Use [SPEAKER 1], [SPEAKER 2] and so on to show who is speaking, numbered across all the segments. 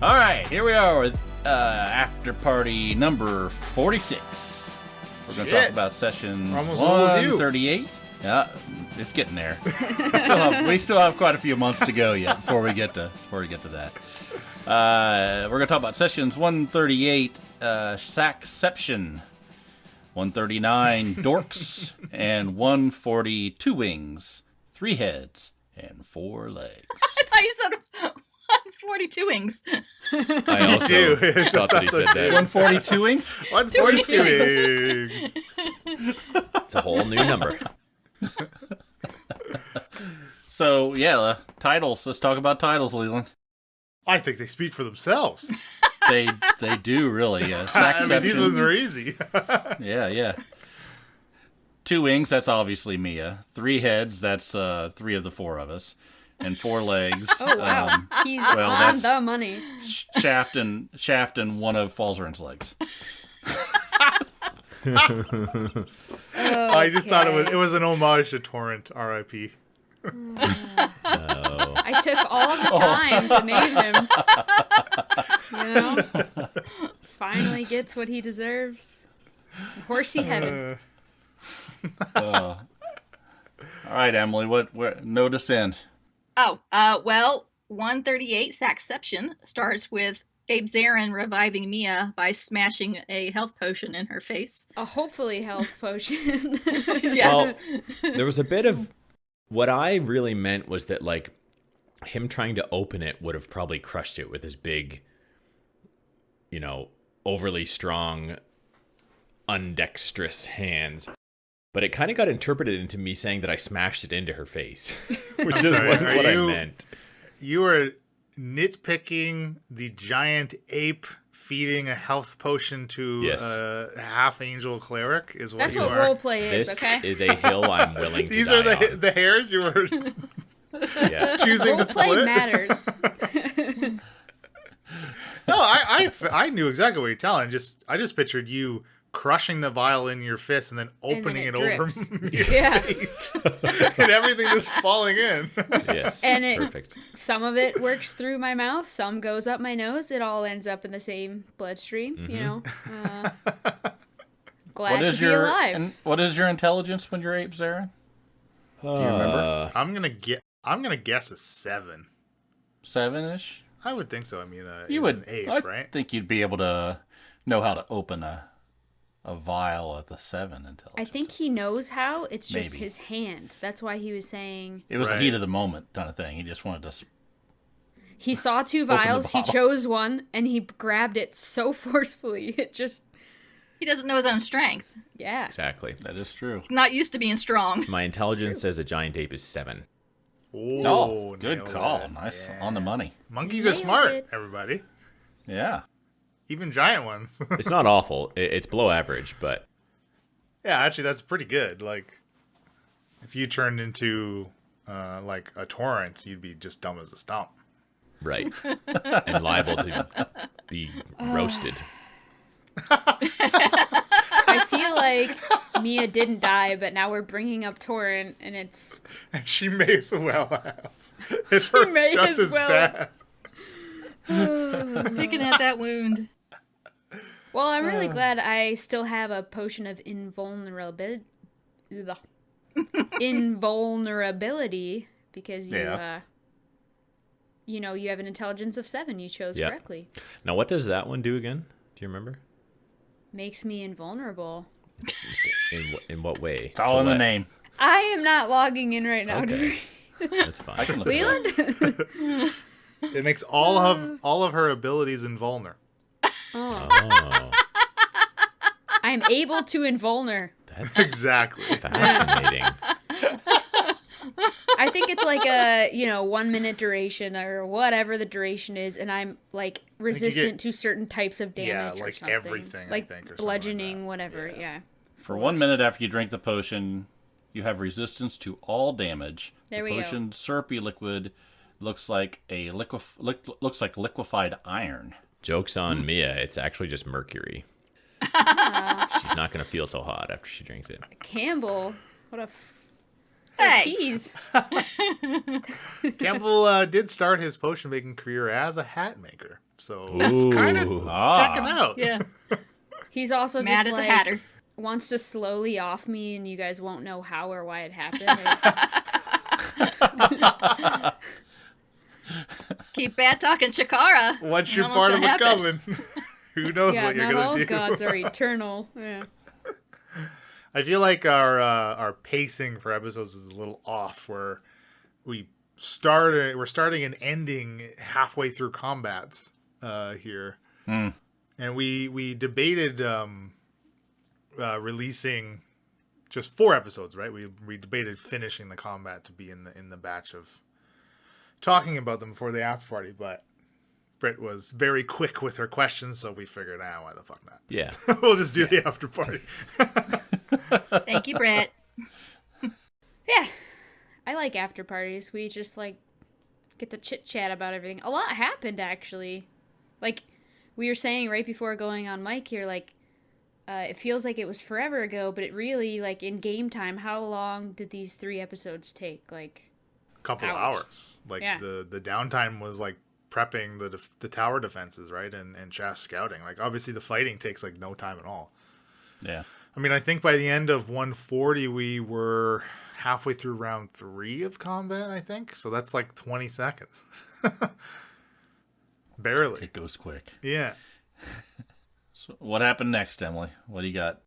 [SPEAKER 1] All right, here we are with after party number 46. We're going to talk about session 138. Yeah, it's getting there. We still have quite a few months to go yet before we get to that. We're going to talk about sessions 138, Sackception, 139, Dorks, and 140, Wings, 3 heads, and 4 legs.
[SPEAKER 2] I thought you said 142 wings.
[SPEAKER 3] I also thought that he said that.
[SPEAKER 1] 142 wings?
[SPEAKER 4] 142 wings.
[SPEAKER 3] It's a whole new number.
[SPEAKER 1] So, yeah, titles. Let's talk about titles, Leland.
[SPEAKER 4] I think they speak for themselves.
[SPEAKER 1] They do, really.
[SPEAKER 4] These ones are easy.
[SPEAKER 1] Yeah. 2 wings, that's obviously Mia. 3 heads, that's 3 of the 4 of us. And 4 legs.
[SPEAKER 5] Oh, wow. He's on the money.
[SPEAKER 1] Shaft and one of Falzarin's legs.
[SPEAKER 4] I just thought it was an homage to Torrent, R.I.P.
[SPEAKER 5] I took all the time to name him. Finally gets what he deserves. Horsey heaven.
[SPEAKER 1] All right, Emily, what note us in?
[SPEAKER 2] Well, 138 Sackception starts with Abe Zarin reviving Mia by smashing a health potion in her face.
[SPEAKER 5] A hopefully health potion.
[SPEAKER 2] Yes.
[SPEAKER 3] Well, there was a bit of what I really meant was that, like, him trying to open it would have probably crushed it with his big, overly strong, undexterous hands. But it kind of got interpreted into me saying that I smashed it into her face, which just wasn't what I meant.
[SPEAKER 4] You were nitpicking the giant ape feeding a health potion to a half-angel cleric is what
[SPEAKER 5] That's
[SPEAKER 4] you
[SPEAKER 5] what
[SPEAKER 4] are.
[SPEAKER 5] roleplay is, okay?
[SPEAKER 3] This is a hill I'm willing to
[SPEAKER 4] These
[SPEAKER 3] die
[SPEAKER 4] are
[SPEAKER 3] on.
[SPEAKER 4] the hairs you were choosing to
[SPEAKER 5] Roleplay
[SPEAKER 4] split.
[SPEAKER 5] matters.
[SPEAKER 4] No, I knew exactly what you're telling. I just pictured you crushing the vial in your fist and then opening
[SPEAKER 5] it
[SPEAKER 4] over
[SPEAKER 5] drips.
[SPEAKER 4] your face. And everything just falling in.
[SPEAKER 3] Yes,
[SPEAKER 5] And
[SPEAKER 3] perfect.
[SPEAKER 5] Some of it works through my mouth, some goes up my nose. It all ends up in the same bloodstream, Glad to be alive.
[SPEAKER 1] What is your intelligence when you're Ape Zarin? Do you remember?
[SPEAKER 4] I'm gonna guess a 7.
[SPEAKER 1] 7-ish?
[SPEAKER 4] I would think so. I mean,
[SPEAKER 1] You would.
[SPEAKER 4] an ape,
[SPEAKER 1] I
[SPEAKER 4] right?
[SPEAKER 1] think you'd be able to know how to open a vial at the 7 intelligence.
[SPEAKER 5] I think he knows how. It's just
[SPEAKER 1] Maybe.
[SPEAKER 5] his hand. That's why he was saying...
[SPEAKER 1] It was the
[SPEAKER 4] Right.
[SPEAKER 1] heat of the moment kind of thing. He just wanted to...
[SPEAKER 5] He saw 2
[SPEAKER 1] the
[SPEAKER 5] vials, he
[SPEAKER 1] bottle.
[SPEAKER 5] chose one, and he grabbed it so forcefully. It just...
[SPEAKER 2] He doesn't know his own strength.
[SPEAKER 5] Yeah.
[SPEAKER 3] Exactly.
[SPEAKER 1] That is true.
[SPEAKER 2] He's not used to being strong.
[SPEAKER 3] My intelligence as a giant ape is 7.
[SPEAKER 1] Oh, good
[SPEAKER 4] nailed
[SPEAKER 1] call.
[SPEAKER 4] it.
[SPEAKER 1] Nice.
[SPEAKER 4] Yeah.
[SPEAKER 1] On the money.
[SPEAKER 4] Monkeys are
[SPEAKER 5] Nailed
[SPEAKER 4] smart,
[SPEAKER 5] it.
[SPEAKER 4] everybody.
[SPEAKER 1] Yeah.
[SPEAKER 4] Even giant ones.
[SPEAKER 3] It's not awful. It's below average, but
[SPEAKER 4] Yeah, actually, that's pretty good. Like, if you turned into like a torrent, you'd be just dumb as a stump.
[SPEAKER 3] right. And liable to be roasted.
[SPEAKER 5] I feel like Mia didn't die, but now we're bringing up Torrent, and it's...
[SPEAKER 4] And she may as well have. It's hurts
[SPEAKER 5] may
[SPEAKER 4] just
[SPEAKER 5] as
[SPEAKER 4] as
[SPEAKER 5] well.
[SPEAKER 4] bad.
[SPEAKER 2] Picking at that wound.
[SPEAKER 5] Well, I'm really glad I still have a potion of invulnerability. Invulnerability, because you have an intelligence of 7. You chose correctly.
[SPEAKER 3] Now, what does that one do again? Do you remember?
[SPEAKER 5] Makes me invulnerable.
[SPEAKER 3] In what way?
[SPEAKER 1] It's all in the name.
[SPEAKER 5] I am not logging in right now.
[SPEAKER 3] Okay. That's fine.
[SPEAKER 1] I can look it up.
[SPEAKER 5] Leland?
[SPEAKER 4] It makes all of her abilities invulner.
[SPEAKER 3] Oh,
[SPEAKER 5] I'm able to invulner.
[SPEAKER 3] that's
[SPEAKER 4] Exactly.
[SPEAKER 3] fascinating.
[SPEAKER 5] I think it's like a 1 minute duration or whatever the duration is, and I'm like resistant to certain types of damage or
[SPEAKER 4] like
[SPEAKER 5] something.
[SPEAKER 4] everything, I
[SPEAKER 5] like
[SPEAKER 4] think, or something like
[SPEAKER 5] bludgeoning,
[SPEAKER 4] that.
[SPEAKER 5] whatever. Yeah.
[SPEAKER 1] For 1 minute after you drink the potion, you have resistance to all damage.
[SPEAKER 5] There
[SPEAKER 1] the
[SPEAKER 5] we go.
[SPEAKER 1] potion syrupy liquid looks like liquefied iron.
[SPEAKER 3] Joke's on Mia. It's actually just mercury. She's not going to feel so hot after she drinks it.
[SPEAKER 5] Campbell, what a
[SPEAKER 2] Hey.
[SPEAKER 5] tease.
[SPEAKER 4] Campbell did start his potion making career as a hat maker. So it's kind of checking out.
[SPEAKER 2] Yeah.
[SPEAKER 5] He's also
[SPEAKER 2] Mad
[SPEAKER 5] just
[SPEAKER 2] as
[SPEAKER 5] like,
[SPEAKER 2] a hatter.
[SPEAKER 5] wants to slowly off me, and you guys won't know how or why it happened.
[SPEAKER 2] Keep bad talking Shakara.
[SPEAKER 4] What's your part of it coming? Who knows what you're
[SPEAKER 5] not all
[SPEAKER 4] gonna do?
[SPEAKER 5] gods are eternal. Yeah.
[SPEAKER 4] I feel like our pacing for episodes is a little off, where we're starting and ending halfway through combats here, and we debated releasing just 4 episodes, right? We debated finishing the combat to be in the batch of talking about them before the after party, but Britt was very quick with her questions, so we figured, why the fuck not?
[SPEAKER 3] Yeah.
[SPEAKER 4] We'll just do the after party.
[SPEAKER 2] Thank you, Britt.
[SPEAKER 5] Yeah. I like after parties. We just, like, get to chit-chat about everything. A lot happened, actually. Like, we were saying right before going on mic here, like, it feels like it was forever ago, but it really, like, in game time, how long did these 3 episodes take? Like,
[SPEAKER 4] couple hours. Like, the downtime was, like, prepping the tower defenses, right? And Shaft scouting. Like, obviously the fighting takes, like, no time at all.
[SPEAKER 1] Yeah.
[SPEAKER 4] I mean, I think by the end of 140, we were halfway through round 3 of combat, I think. So that's like 20 seconds. Barely.
[SPEAKER 1] It goes quick.
[SPEAKER 4] Yeah.
[SPEAKER 1] So what happened next, Emily? What do you got?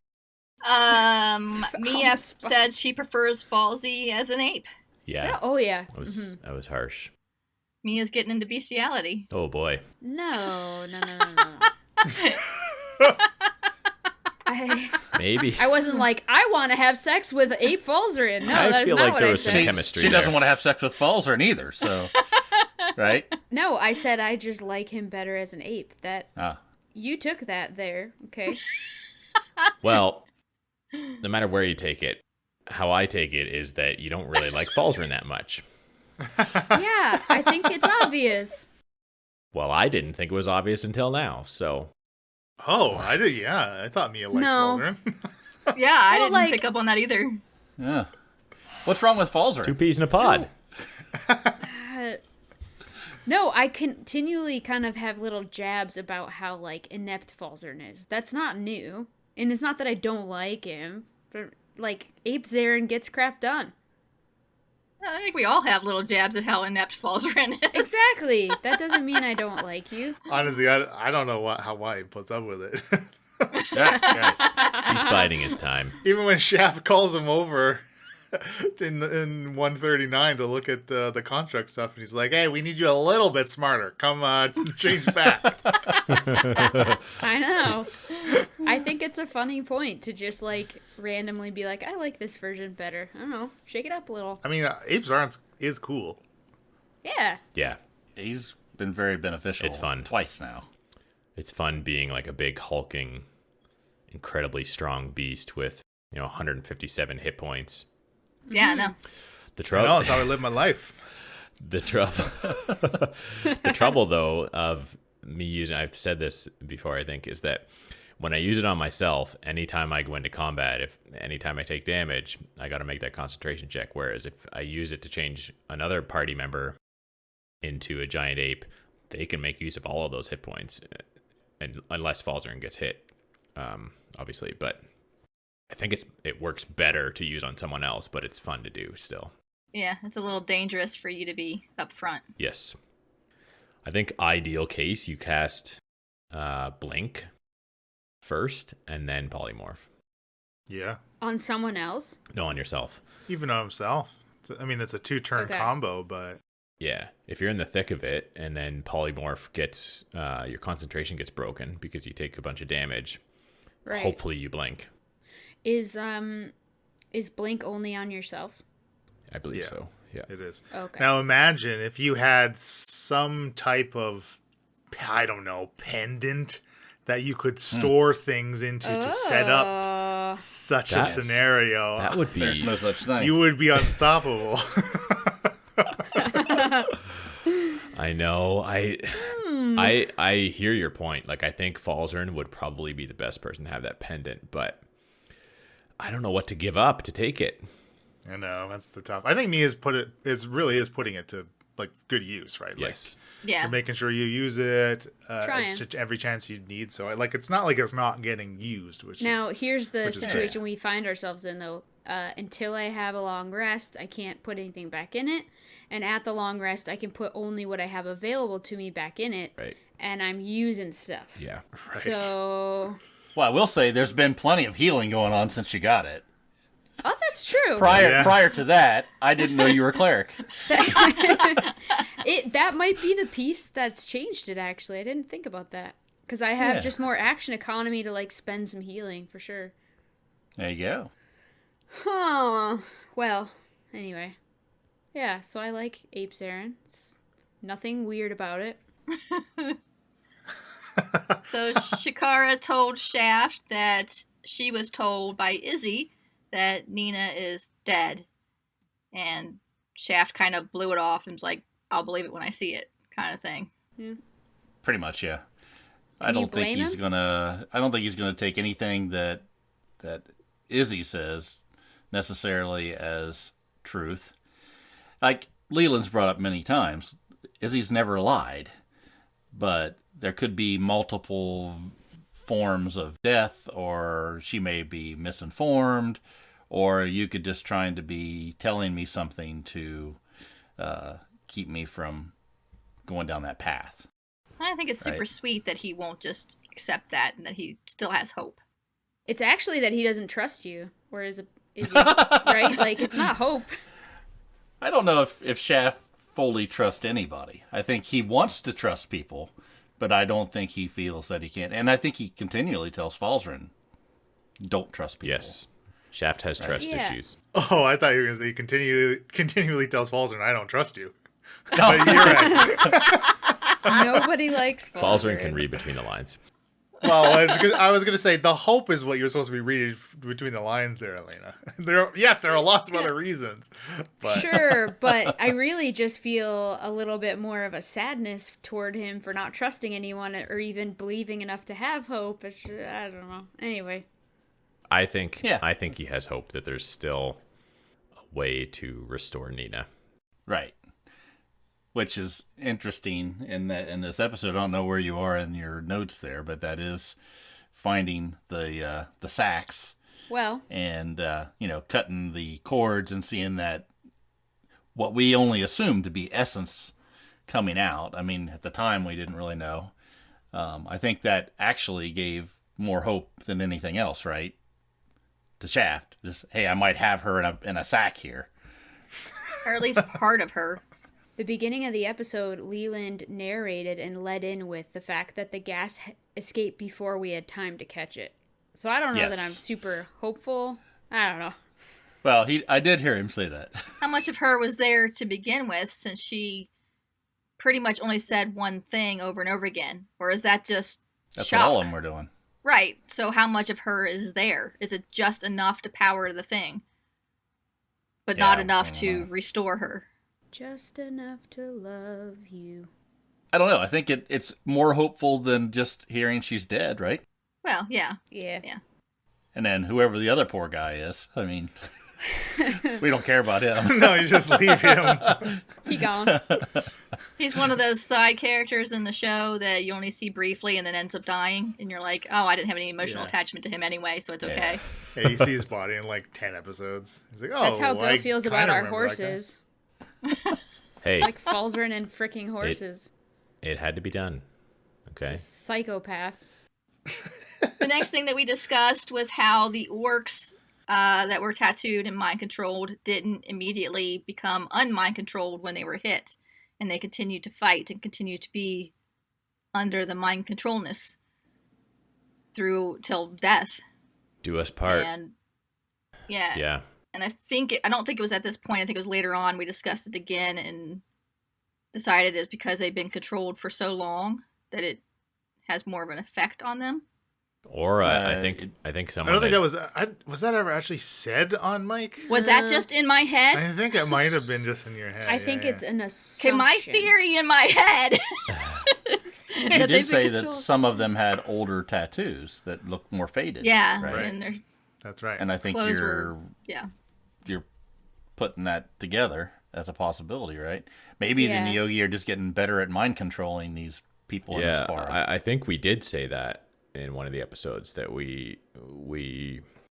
[SPEAKER 2] Mia said she prefers Falsey as an ape.
[SPEAKER 3] Yeah.
[SPEAKER 5] oh, yeah.
[SPEAKER 3] That was harsh.
[SPEAKER 2] Mia's getting into bestiality.
[SPEAKER 3] Oh, boy.
[SPEAKER 5] No.
[SPEAKER 3] Maybe.
[SPEAKER 5] I wasn't like, I want to have sex with Ape Falzarin. No,
[SPEAKER 3] I
[SPEAKER 5] that is
[SPEAKER 3] feel
[SPEAKER 5] not
[SPEAKER 3] like
[SPEAKER 5] what
[SPEAKER 3] there
[SPEAKER 5] I
[SPEAKER 3] was some
[SPEAKER 5] said.
[SPEAKER 3] chemistry
[SPEAKER 1] She
[SPEAKER 3] there.
[SPEAKER 1] doesn't want to have sex with Falzarin either, so... right?
[SPEAKER 5] No, I said I just like him better as an ape. That
[SPEAKER 1] Ah.
[SPEAKER 5] You took that there, okay?
[SPEAKER 3] Well, no matter where you take it, how I take it is that you don't really like Falzarin that much.
[SPEAKER 5] Yeah, I think it's obvious.
[SPEAKER 3] Well, I didn't think it was obvious until now, so...
[SPEAKER 4] Oh, I did. Yeah, I thought Mia liked Falzarin.
[SPEAKER 2] Yeah, I didn't pick up on that either.
[SPEAKER 1] Yeah. What's wrong with Falzarin?
[SPEAKER 3] 2 peas in a pod.
[SPEAKER 5] No, I continually kind of have little jabs about how, like, inept Falzarin is. That's not new. And it's not that I don't like him, but, like, Ape Zarin gets crap done.
[SPEAKER 2] I think we all have little jabs at how inept Falzarin is.
[SPEAKER 5] Exactly. That doesn't mean I don't like you.
[SPEAKER 4] Honestly, I don't know why he puts up with it.
[SPEAKER 1] Yeah,
[SPEAKER 3] He's biding his time.
[SPEAKER 4] Even when Shaft calls him over in 139 to look at the construct stuff, and he's like, "Hey, we need you a little bit smarter. Come change back."
[SPEAKER 5] I know. I think it's a funny point to just, like, randomly be like, I like this version better. I don't know. Shake it up a little.
[SPEAKER 4] I mean, Ape Zarin is cool.
[SPEAKER 5] Yeah.
[SPEAKER 3] Yeah.
[SPEAKER 1] He's been very beneficial.
[SPEAKER 3] It's fun.
[SPEAKER 1] Twice now.
[SPEAKER 3] It's fun being like a big hulking, incredibly strong beast with, 157 hit points.
[SPEAKER 2] Yeah, no.
[SPEAKER 3] The trouble.
[SPEAKER 4] I know, it's how I live my life.
[SPEAKER 3] The trouble, though, of me using, I've said this before, I think, is that when I use it on myself, anytime I go into combat, anytime I take damage, I got to make that concentration check. Whereas if I use it to change another party member into a giant ape, they can make use of all of those hit points, and unless Falzarin gets hit, obviously. But I think it works better to use on someone else, but it's fun to do still.
[SPEAKER 2] Yeah, it's a little dangerous for you to be up front.
[SPEAKER 3] Yes. I think ideal case, you cast Blink first and then Polymorph.
[SPEAKER 4] Yeah.
[SPEAKER 5] On someone else?
[SPEAKER 3] No, on yourself.
[SPEAKER 4] Even on himself. It's a 2-turn combo, but...
[SPEAKER 3] Yeah. If you're in the thick of it and then Polymorph gets... your concentration gets broken because you take a bunch of damage,
[SPEAKER 5] right.
[SPEAKER 3] Hopefully you blink.
[SPEAKER 5] Is Blink only on yourself?
[SPEAKER 3] I believe so. Yeah.
[SPEAKER 4] It is.
[SPEAKER 5] Okay.
[SPEAKER 4] Now imagine if you had some type of, I don't know, pendant that you could store things into to set up such a scenario.
[SPEAKER 3] That would be...
[SPEAKER 1] There's no such thing.
[SPEAKER 4] You would be unstoppable.
[SPEAKER 3] I know. I hear your point. Like, I think Falzarin would probably be the best person to have that pendant, but I don't know what to give up to take it.
[SPEAKER 4] I know, that's the tough. I think Mia really is putting it to like good use, right?
[SPEAKER 3] Yes.
[SPEAKER 2] Yeah.
[SPEAKER 4] You're making sure you use it
[SPEAKER 5] Trying.
[SPEAKER 4] every chance you need. So like it's not like it's not getting used.
[SPEAKER 5] Now here's the
[SPEAKER 4] which is
[SPEAKER 5] situation we find ourselves in though. Until I have a long rest, I can't put anything back in it, and at the long rest, I can put only what I have available to me back in it.
[SPEAKER 3] Right.
[SPEAKER 5] And I'm using stuff.
[SPEAKER 3] Yeah.
[SPEAKER 4] Right.
[SPEAKER 5] So.
[SPEAKER 1] Well, I will say there's been plenty of healing going on since you got it.
[SPEAKER 5] Oh, that's true.
[SPEAKER 1] Prior to that, I didn't know you were a cleric.
[SPEAKER 5] That might be the piece that's changed it, actually. I didn't think about that. Because I have just more action economy to, like, spend some healing, for sure.
[SPEAKER 1] There you go.
[SPEAKER 5] Huh. Well, anyway. Yeah, so I like Ape Zarin. It's nothing weird about it.
[SPEAKER 2] So Shakara told Shaft that she was told by Izzy that Nina is dead. And Shaft kind of blew it off and was like, I'll believe it when I see it, kind of thing.
[SPEAKER 5] Yeah.
[SPEAKER 1] Pretty much, yeah.
[SPEAKER 5] Can
[SPEAKER 1] I
[SPEAKER 5] you
[SPEAKER 1] don't think
[SPEAKER 5] blame
[SPEAKER 1] he's
[SPEAKER 5] him?
[SPEAKER 1] gonna take anything that Izzy says necessarily as truth. Like Leland's brought up many times, Izzy's never lied, but there could be multiple forms of death, or she may be misinformed, or you could just trying to be telling me something to keep me from going down that path.
[SPEAKER 2] I think it's super
[SPEAKER 1] Right.
[SPEAKER 2] sweet that he won't just accept that and that he still has hope.
[SPEAKER 5] It's actually that he doesn't trust you. Or is he, right? Like, it's not hope.
[SPEAKER 1] I don't know if Shaft fully trusts anybody. I think he wants to trust people, but I don't think he feels that he can. And I think he continually tells Falzarin, don't trust people.
[SPEAKER 3] Yes. Shaft has trust
[SPEAKER 5] Yeah.
[SPEAKER 3] issues.
[SPEAKER 4] Oh, I thought you were going to say he continually tells Falzarin, I don't trust you. But you're right.
[SPEAKER 5] Nobody likes
[SPEAKER 3] Falzarin can read between the lines.
[SPEAKER 4] Well, I was going to say the hope is what you're supposed to be reading between the lines there, Elena. There are lots of other reasons. But
[SPEAKER 5] Sure, but I really just feel a little bit more of a sadness toward him for not trusting anyone or even believing enough to have hope. It's just, I don't know. Anyway.
[SPEAKER 3] I think
[SPEAKER 1] Yeah.
[SPEAKER 3] he has hope that there's still a way to restore Nina.
[SPEAKER 1] Right. Which is interesting in this episode. I don't know where you are in your notes there, but that is finding the sacks
[SPEAKER 5] Well,
[SPEAKER 1] and cutting the cords and seeing that what we only assumed to be essence coming out. I mean, at the time we didn't really know. I think that actually gave more hope than anything else, right? To Shaft, just hey, I might have her in a sack here,
[SPEAKER 2] Or at least part of her.
[SPEAKER 5] the beginning of the episode, Leland narrated and led in with the fact that the gas escaped before we had time to catch it. So I don't know that
[SPEAKER 1] Yes.
[SPEAKER 5] I'm super hopeful. I don't know.
[SPEAKER 1] Well, I did hear him say that.
[SPEAKER 2] How much of her was there to begin with, since she pretty much only said one thing over and over again? Or is that just
[SPEAKER 1] That's
[SPEAKER 2] shock?
[SPEAKER 1] what all of them were doing.
[SPEAKER 2] Right. So how much of her is there? Is it just enough to power the thing, but
[SPEAKER 1] Yeah,
[SPEAKER 2] not
[SPEAKER 1] I
[SPEAKER 2] enough
[SPEAKER 1] don't
[SPEAKER 2] to
[SPEAKER 1] know.
[SPEAKER 2] restore her?
[SPEAKER 5] Just enough to love you.
[SPEAKER 1] I don't know. I think it's more hopeful than just hearing she's dead, right?
[SPEAKER 2] Well, yeah.
[SPEAKER 5] Yeah.
[SPEAKER 1] And then whoever the other poor guy is, I mean, we don't care about him.
[SPEAKER 4] no, you just leave him.
[SPEAKER 5] He gone.
[SPEAKER 2] He's one of those side characters in the show that you only see briefly and then ends up dying, and you're like, oh, I didn't have any emotional
[SPEAKER 4] Yeah.
[SPEAKER 2] attachment to him anyway, so it's okay.
[SPEAKER 4] Yeah, you see his body in like 10 episodes. He's like, oh,
[SPEAKER 5] That's how Bill
[SPEAKER 4] I
[SPEAKER 5] feels
[SPEAKER 4] kinda
[SPEAKER 5] about our
[SPEAKER 4] remember that guy.
[SPEAKER 5] horses.
[SPEAKER 3] Hey,
[SPEAKER 5] It's like Falzarin and freaking horses.
[SPEAKER 3] it had to be done. Okay.
[SPEAKER 5] Psychopath.
[SPEAKER 2] The next thing that we discussed was how the orcs that were tattooed and mind controlled didn't immediately become unmind controlled when they were hit, and they continued to fight and continued to be under the mind controlness through till death.
[SPEAKER 3] Do us part.
[SPEAKER 2] And yeah,
[SPEAKER 3] Yeah.
[SPEAKER 2] and I don't think it was at this point. I think it was later on. We discussed it again and decided it's because they've been controlled for so long that it has more of an effect on them.
[SPEAKER 3] Or I
[SPEAKER 1] Uh,
[SPEAKER 3] think
[SPEAKER 4] I
[SPEAKER 3] someone.
[SPEAKER 4] don't think that was that ever actually said on mic?
[SPEAKER 2] Was that just in my head?
[SPEAKER 4] I think it might have been just in your head.
[SPEAKER 5] I think
[SPEAKER 4] yeah.
[SPEAKER 5] it's an assumption.
[SPEAKER 2] Okay, my theory in my head.
[SPEAKER 1] You did say that some of them had older tattoos that looked more faded.
[SPEAKER 2] Yeah,
[SPEAKER 1] Right.
[SPEAKER 2] and their
[SPEAKER 4] That's right.
[SPEAKER 1] And I think
[SPEAKER 2] clothes
[SPEAKER 1] you're
[SPEAKER 2] were, yeah.
[SPEAKER 1] you're putting that together. as a possibility, right? Maybe the Neogi are just getting better at mind controlling these people in Aspara.
[SPEAKER 3] I think we did say that in one of the episodes that we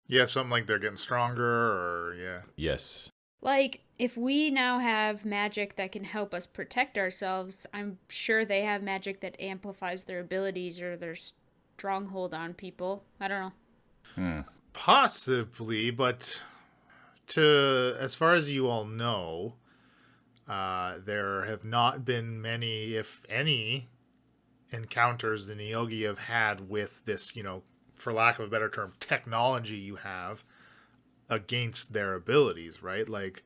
[SPEAKER 4] Yeah, something like they're getting stronger, or
[SPEAKER 3] Yes.
[SPEAKER 5] Like, if we now have magic that can help us protect ourselves, I'm sure they have magic that amplifies their abilities or their stronghold on people. I don't know.
[SPEAKER 4] Possibly, but as far as you all know, there have not been many, if any, encounters the Neogi have had with this, for lack of a better term, technology you have against their abilities, right? Like,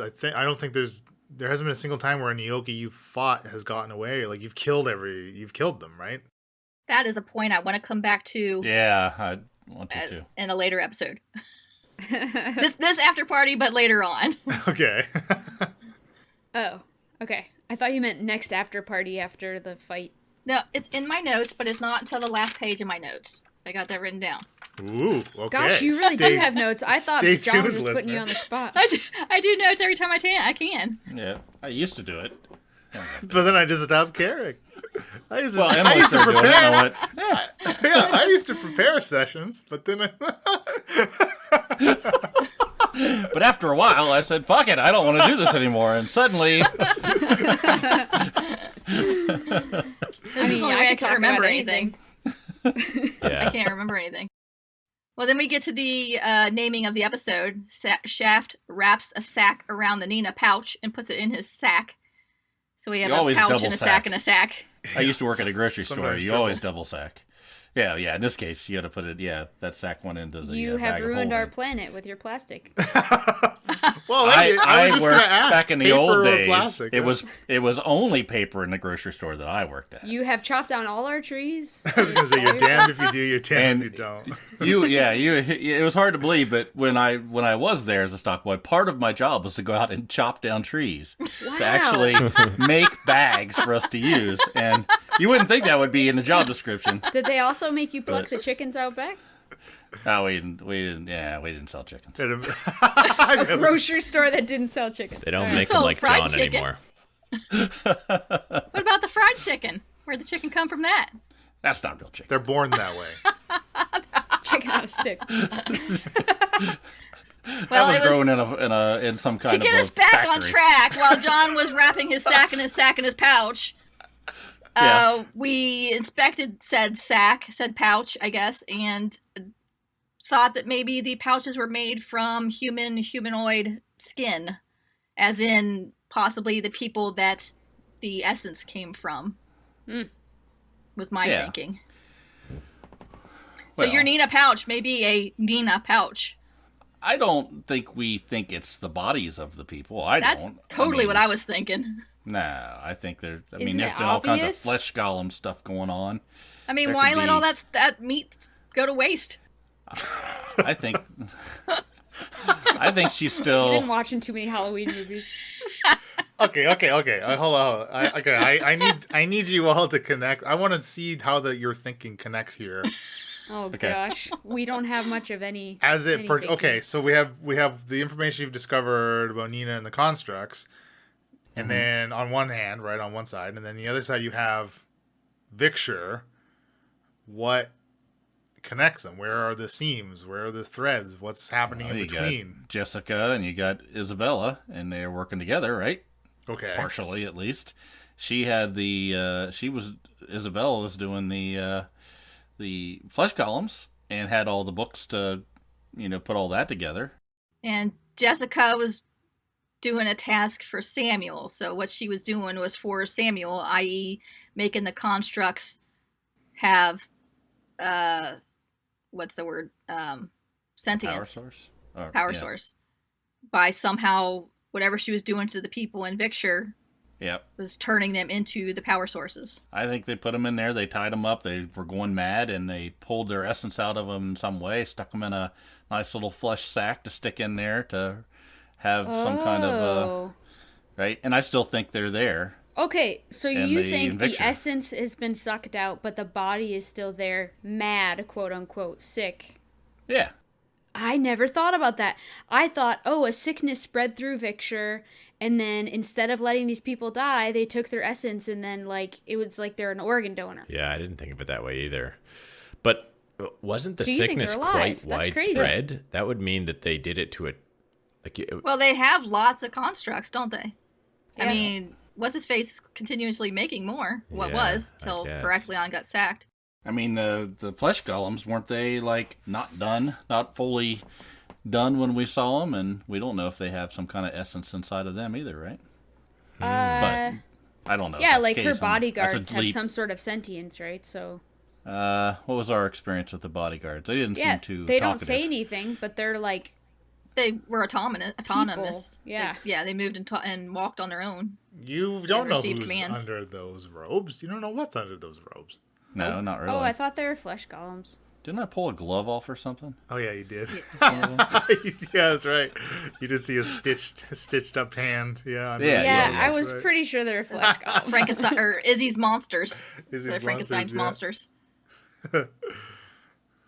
[SPEAKER 4] I don't think there hasn't been a single time where a Neogi you've fought has gotten away. Like, you've killed them, right?
[SPEAKER 2] That is a point I want to come back to.
[SPEAKER 1] Yeah, I want to too.
[SPEAKER 2] In a later episode. this after party, but later on.
[SPEAKER 4] Okay.
[SPEAKER 5] Oh, okay. I thought you meant next after party after the fight.
[SPEAKER 2] No, it's in my notes, but it's not until the last page of my notes. I got that written down.
[SPEAKER 4] Ooh, okay.
[SPEAKER 5] Gosh, you really do have notes. I thought John was just putting you on the spot.
[SPEAKER 2] I do notes every time I can.
[SPEAKER 1] Yeah, I used to do it.
[SPEAKER 4] But then I just stopped caring. I used to
[SPEAKER 1] prepare.
[SPEAKER 4] I used to prepare sessions, but then
[SPEAKER 1] But after a while, I said, "Fuck it, I don't want to do this anymore." And suddenly,
[SPEAKER 2] I can't remember anything.
[SPEAKER 3] Yeah.
[SPEAKER 2] I can't remember anything. Well, then we get to the naming of the episode. Shaft wraps a sack around the Nina pouch and puts it in his sack. So we have a pouch and a sack and a sack.
[SPEAKER 1] I used to work at a grocery store. You always double sack. Yeah. In this case, you got to put it. Yeah, that sack went into the.
[SPEAKER 5] You have ruined our planet with your plastic.
[SPEAKER 4] Well,
[SPEAKER 1] I worked back in the old days.
[SPEAKER 4] Plastic,
[SPEAKER 1] it was only paper in the grocery store that I worked at.
[SPEAKER 5] You have chopped down all our trees.
[SPEAKER 4] I was going to say, you're damned if you do, you're damned if you don't.
[SPEAKER 1] It was hard to believe, but when I was there as a stock boy, part of my job was to go out and chop down trees to actually make bags for us to use. And you wouldn't think that would be in the job description.
[SPEAKER 5] Did they also make you pluck the chickens out back?
[SPEAKER 1] No, we didn't sell chickens.
[SPEAKER 5] A grocery store that didn't sell chickens.
[SPEAKER 3] They don't make them like John
[SPEAKER 2] chicken.
[SPEAKER 3] anymore.
[SPEAKER 2] What about the fried chicken? Where'd the chicken come from that?
[SPEAKER 1] That's not real chicken.
[SPEAKER 4] They're born that way.
[SPEAKER 5] Chicken on a stick.
[SPEAKER 2] Well,
[SPEAKER 1] that was grown in some kind of
[SPEAKER 2] to get us back
[SPEAKER 1] factory.
[SPEAKER 2] on track. While John was wrapping his sack in his pouch, we inspected said pouch, I guess, and thought that maybe the pouches were made from humanoid skin, as in possibly the people that the essence came from. Was my thinking. So your Nina pouch may be a Nina pouch.
[SPEAKER 1] I don't think we think it's the bodies of the people.
[SPEAKER 2] That's totally what I was thinking.
[SPEAKER 1] No, I think there's been
[SPEAKER 5] obvious?
[SPEAKER 1] all kinds of flesh golem stuff going on.
[SPEAKER 2] I mean, why let all that meat go to waste?
[SPEAKER 1] I think she's still.
[SPEAKER 5] You've been watching too many Halloween movies.
[SPEAKER 4] Okay. Hold on. I need you all to connect. I want to see how your thinking connects here.
[SPEAKER 5] Oh gosh, we don't have much of any.
[SPEAKER 4] Okay, so we have the information you've discovered about Nina and the constructs, and then on one hand, right on one side, and then the other side you have Victor. What connects them? Where are the seams? Where are the threads? What's happening in between?
[SPEAKER 1] You got Jessica and you got Isabella, and they're working together, right?
[SPEAKER 4] Okay,
[SPEAKER 1] partially at least. She had Isabella was doing the flesh columns and had all the books to, put all that together.
[SPEAKER 2] And Jessica was doing a task for Samuel. So what she was doing was for Samuel, i.e. making the constructs have, what's the word? Sentience. Power source. By somehow, whatever she was doing to the people in Victor.
[SPEAKER 1] Yep.
[SPEAKER 2] Was turning them into the power sources.
[SPEAKER 1] I think they put them in there, they tied them up, they were going mad, and they pulled their essence out of them in some way, stuck them in a nice little flesh sack to stick in there to have some kind of, right? And I still think they're there.
[SPEAKER 5] Okay, so you think the essence has been sucked out, but the body is still there, mad, quote unquote, sick.
[SPEAKER 1] Yeah.
[SPEAKER 5] I never thought about that. I thought, a sickness spread through Victor, and then instead of letting these people die, they took their essence, and then, like, it was like they're an organ donor.
[SPEAKER 3] Yeah, I didn't think of it that way either. But wasn't the
[SPEAKER 5] So you think
[SPEAKER 3] sickness
[SPEAKER 5] they're alive?
[SPEAKER 3] quite
[SPEAKER 5] That's
[SPEAKER 3] widespread?
[SPEAKER 5] crazy.
[SPEAKER 3] That would mean that they did it to a...
[SPEAKER 2] Well, they have lots of constructs, don't they?
[SPEAKER 5] Yeah.
[SPEAKER 2] I mean, what's his face continuously making more? Till Heraklion got sacked.
[SPEAKER 1] I mean, the flesh golems, weren't they, like, not fully done when we saw them? And we don't know if they have some kind of essence inside of them either, right? But I don't know.
[SPEAKER 5] Yeah, like her bodyguards have some sort of sentience, right? So.
[SPEAKER 1] What was our experience with the bodyguards? They didn't seem too
[SPEAKER 5] they
[SPEAKER 1] talkative.
[SPEAKER 5] don't say anything, but they're like...
[SPEAKER 2] They were autonomous.
[SPEAKER 5] Yeah.
[SPEAKER 2] They moved and walked on their own.
[SPEAKER 4] You don't know who's
[SPEAKER 2] commands.
[SPEAKER 4] under those robes. You don't know what's under those robes.
[SPEAKER 1] No, not really.
[SPEAKER 5] Oh, I thought they were flesh golems.
[SPEAKER 1] Didn't I pull a glove off or something?
[SPEAKER 4] Oh yeah, you did. Yeah, that's right. You did see a stitched up hand. Yeah.
[SPEAKER 5] Yeah, I was pretty sure they were flesh golems.
[SPEAKER 2] Frankenstein or Izzy's monsters.
[SPEAKER 4] Izzy's
[SPEAKER 2] Frankenstein's monsters.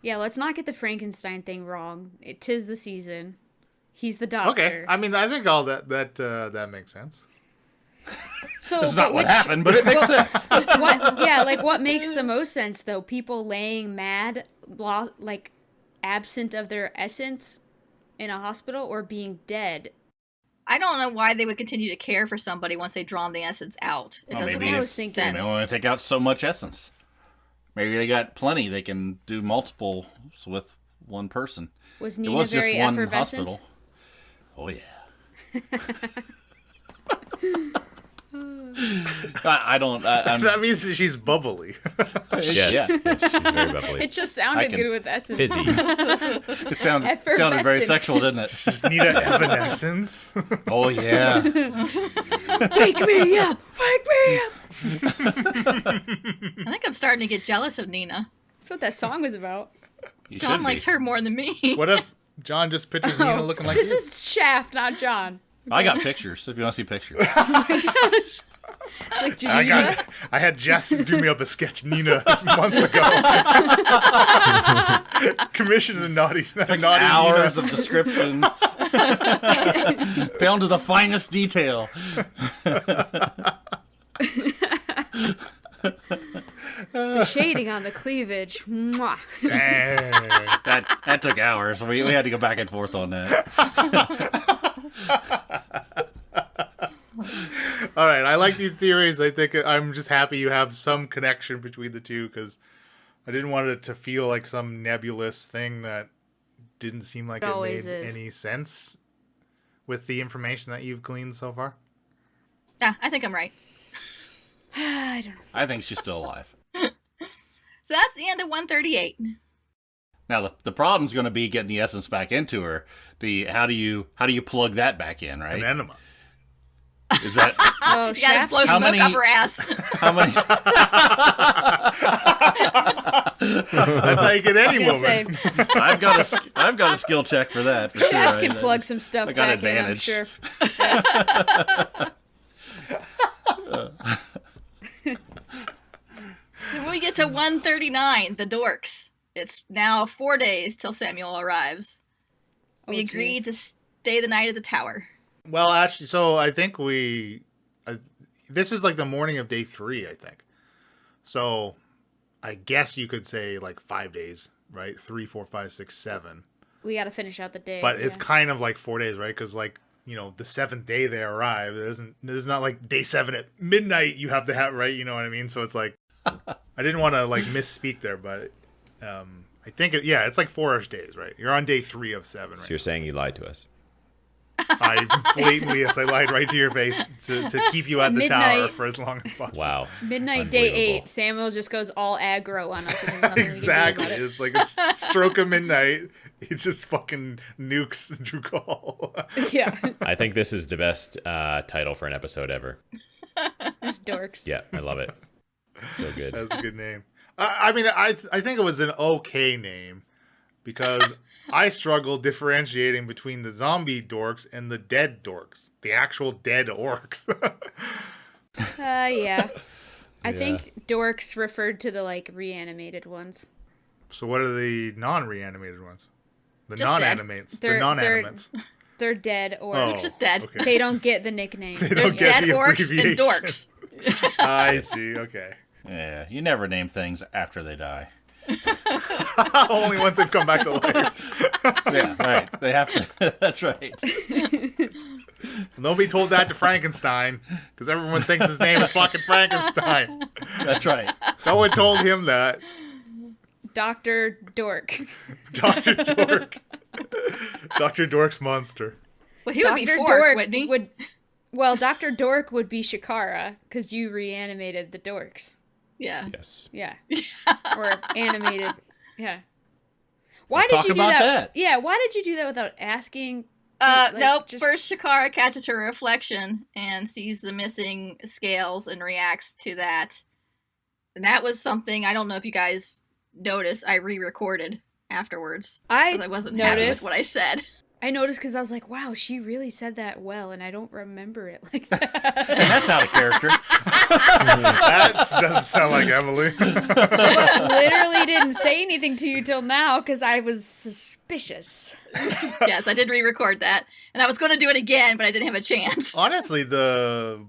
[SPEAKER 5] Yeah, let's not get the Frankenstein thing wrong. Tis the season. He's the doctor.
[SPEAKER 4] Okay, I mean, I think all that makes sense.
[SPEAKER 5] So
[SPEAKER 1] that's not what happened, but it makes sense.
[SPEAKER 5] What makes the most sense though? People laying mad, like absent of their essence in a hospital, or being dead.
[SPEAKER 2] I don't know why they would continue to care for somebody once they've drawn the essence out. It doesn't make sense.
[SPEAKER 1] They want to take out so much essence. Maybe they got plenty. They can do multiples with one person.
[SPEAKER 5] Was Nina very effervescent?
[SPEAKER 1] Hospital. Oh yeah. I don't.
[SPEAKER 4] That means she's bubbly.
[SPEAKER 3] Yes, she's very bubbly.
[SPEAKER 5] It just sounded good with essence.
[SPEAKER 3] Fizzy.
[SPEAKER 1] It sounded very sexual, didn't it?
[SPEAKER 4] Just need an evanescence.
[SPEAKER 1] Oh yeah.
[SPEAKER 5] Wake me up! Wake me up!
[SPEAKER 2] I think I'm starting to get jealous of Nina.
[SPEAKER 5] That's what that song was about.
[SPEAKER 2] John likes her more than me.
[SPEAKER 4] What if John just pictures Nina looking like
[SPEAKER 5] this
[SPEAKER 4] you?
[SPEAKER 5] is Shaft, not John.
[SPEAKER 1] I got pictures if you want to see pictures.
[SPEAKER 5] It's like Geneva.
[SPEAKER 4] I had Jess do me up a sketch Nina months ago. Commissioned the naughty
[SPEAKER 1] hours
[SPEAKER 4] Nina.
[SPEAKER 1] of description. Down to the finest detail.
[SPEAKER 5] The shading on the cleavage. Mwah.
[SPEAKER 1] That took hours. We had to go back and forth on that.
[SPEAKER 4] All right, I like these theories. I think I'm just happy you have some connection between the two, because I didn't want it to feel like some nebulous thing that didn't seem like it made any sense with the information that you've gleaned so far.
[SPEAKER 2] Yeah, I think I'm right.
[SPEAKER 5] I don't know.
[SPEAKER 1] I think she's still alive.
[SPEAKER 2] So that's the end of 138.
[SPEAKER 1] Now the problem's going to be getting the essence back into her. How do you plug that back in, right?
[SPEAKER 4] An enema.
[SPEAKER 1] Is that?
[SPEAKER 2] Oh, you gotta blow smoke up her ass.
[SPEAKER 1] How many?
[SPEAKER 4] That's how you get any woman.
[SPEAKER 1] I've got a skill check for that. For sure.
[SPEAKER 5] I can plug some stuff
[SPEAKER 1] got
[SPEAKER 5] back
[SPEAKER 1] advantage.
[SPEAKER 5] in, I'm sure.
[SPEAKER 2] When we get to 139, the dorks. It's now 4 days till Samuel arrives. We agreed to stay the night at the tower.
[SPEAKER 4] Well, actually, so I think this is like the morning of day 3, I think. So I guess you could say like 5 days, right? 3, 4, 5, 6, 7.
[SPEAKER 5] We got to finish out the day.
[SPEAKER 4] But it's kind of like 4 days, right? Because like, the 7th day they arrive, it's not like day 7 at midnight you have to have, right? You know what I mean? So it's like, I didn't want to like misspeak there, but I think it's like 4-ish days, right? You're on day 3 of 7, right?
[SPEAKER 3] So you're saying you lied to us?
[SPEAKER 4] I blatantly, I lied right to your face to keep you at the tower for as long as possible.
[SPEAKER 3] Wow.
[SPEAKER 5] Midnight, day 8, Samuel just goes all aggro on us. And
[SPEAKER 4] Exactly. It's like a stroke of midnight. He just fucking nukes Drukal.
[SPEAKER 5] Yeah.
[SPEAKER 3] I think this is the best title for an episode ever.
[SPEAKER 5] Just dorks.
[SPEAKER 3] Yeah, I love it. It's so good.
[SPEAKER 4] That's a good name. I mean, I think it was an okay name, because I struggle differentiating between the zombie dorks and the dead dorks, the actual dead orcs.
[SPEAKER 5] Yeah. I think dorks referred to the like reanimated ones.
[SPEAKER 4] So what are the non-reanimated ones? The
[SPEAKER 2] Just
[SPEAKER 4] non-animates. The non-animates.
[SPEAKER 5] They're dead orcs.
[SPEAKER 2] Just dead.
[SPEAKER 4] Okay.
[SPEAKER 5] They don't get the nickname.
[SPEAKER 2] There's dead orcs and dorks.
[SPEAKER 4] I see. Okay.
[SPEAKER 1] Yeah, you never name things after they die.
[SPEAKER 4] Only once they've come back to life.
[SPEAKER 1] Yeah, right. They have to. That's right.
[SPEAKER 4] Nobody told that to Frankenstein because everyone thinks his name is fucking Frankenstein.
[SPEAKER 1] That's right.
[SPEAKER 4] No one told him that.
[SPEAKER 5] Dr. Dork.
[SPEAKER 4] Dr. Dork. Dr. Dork's monster.
[SPEAKER 2] Well, he would be
[SPEAKER 5] Dr.
[SPEAKER 2] Fork,
[SPEAKER 5] Dork
[SPEAKER 2] wouldn't he?
[SPEAKER 5] Well, Dr. Dork would be Shakara because you reanimated the dorks.
[SPEAKER 2] Yeah.
[SPEAKER 3] Yes.
[SPEAKER 5] Yeah. Or animated. Yeah. Why
[SPEAKER 1] We'll
[SPEAKER 5] did
[SPEAKER 1] talk
[SPEAKER 5] you do
[SPEAKER 1] about
[SPEAKER 5] that?
[SPEAKER 1] that.
[SPEAKER 5] Yeah, why did you do that without asking?
[SPEAKER 2] Nope. First, Shakara catches her reflection and sees the missing scales and reacts to that. And that was something, I don't know if you guys noticed, I re-recorded afterwards.
[SPEAKER 5] I
[SPEAKER 2] wasn't happy with
[SPEAKER 5] noticed
[SPEAKER 2] what I said.
[SPEAKER 5] I noticed because I was like, wow, she really said that well, and I don't remember it like that.
[SPEAKER 1] And that's out of character.
[SPEAKER 4] That doesn't sound like Emily.
[SPEAKER 5] But literally didn't say anything to you till now because I was suspicious.
[SPEAKER 2] Yes, I did re-record that. And I was going to do it again, but I didn't have a chance.
[SPEAKER 4] Honestly, the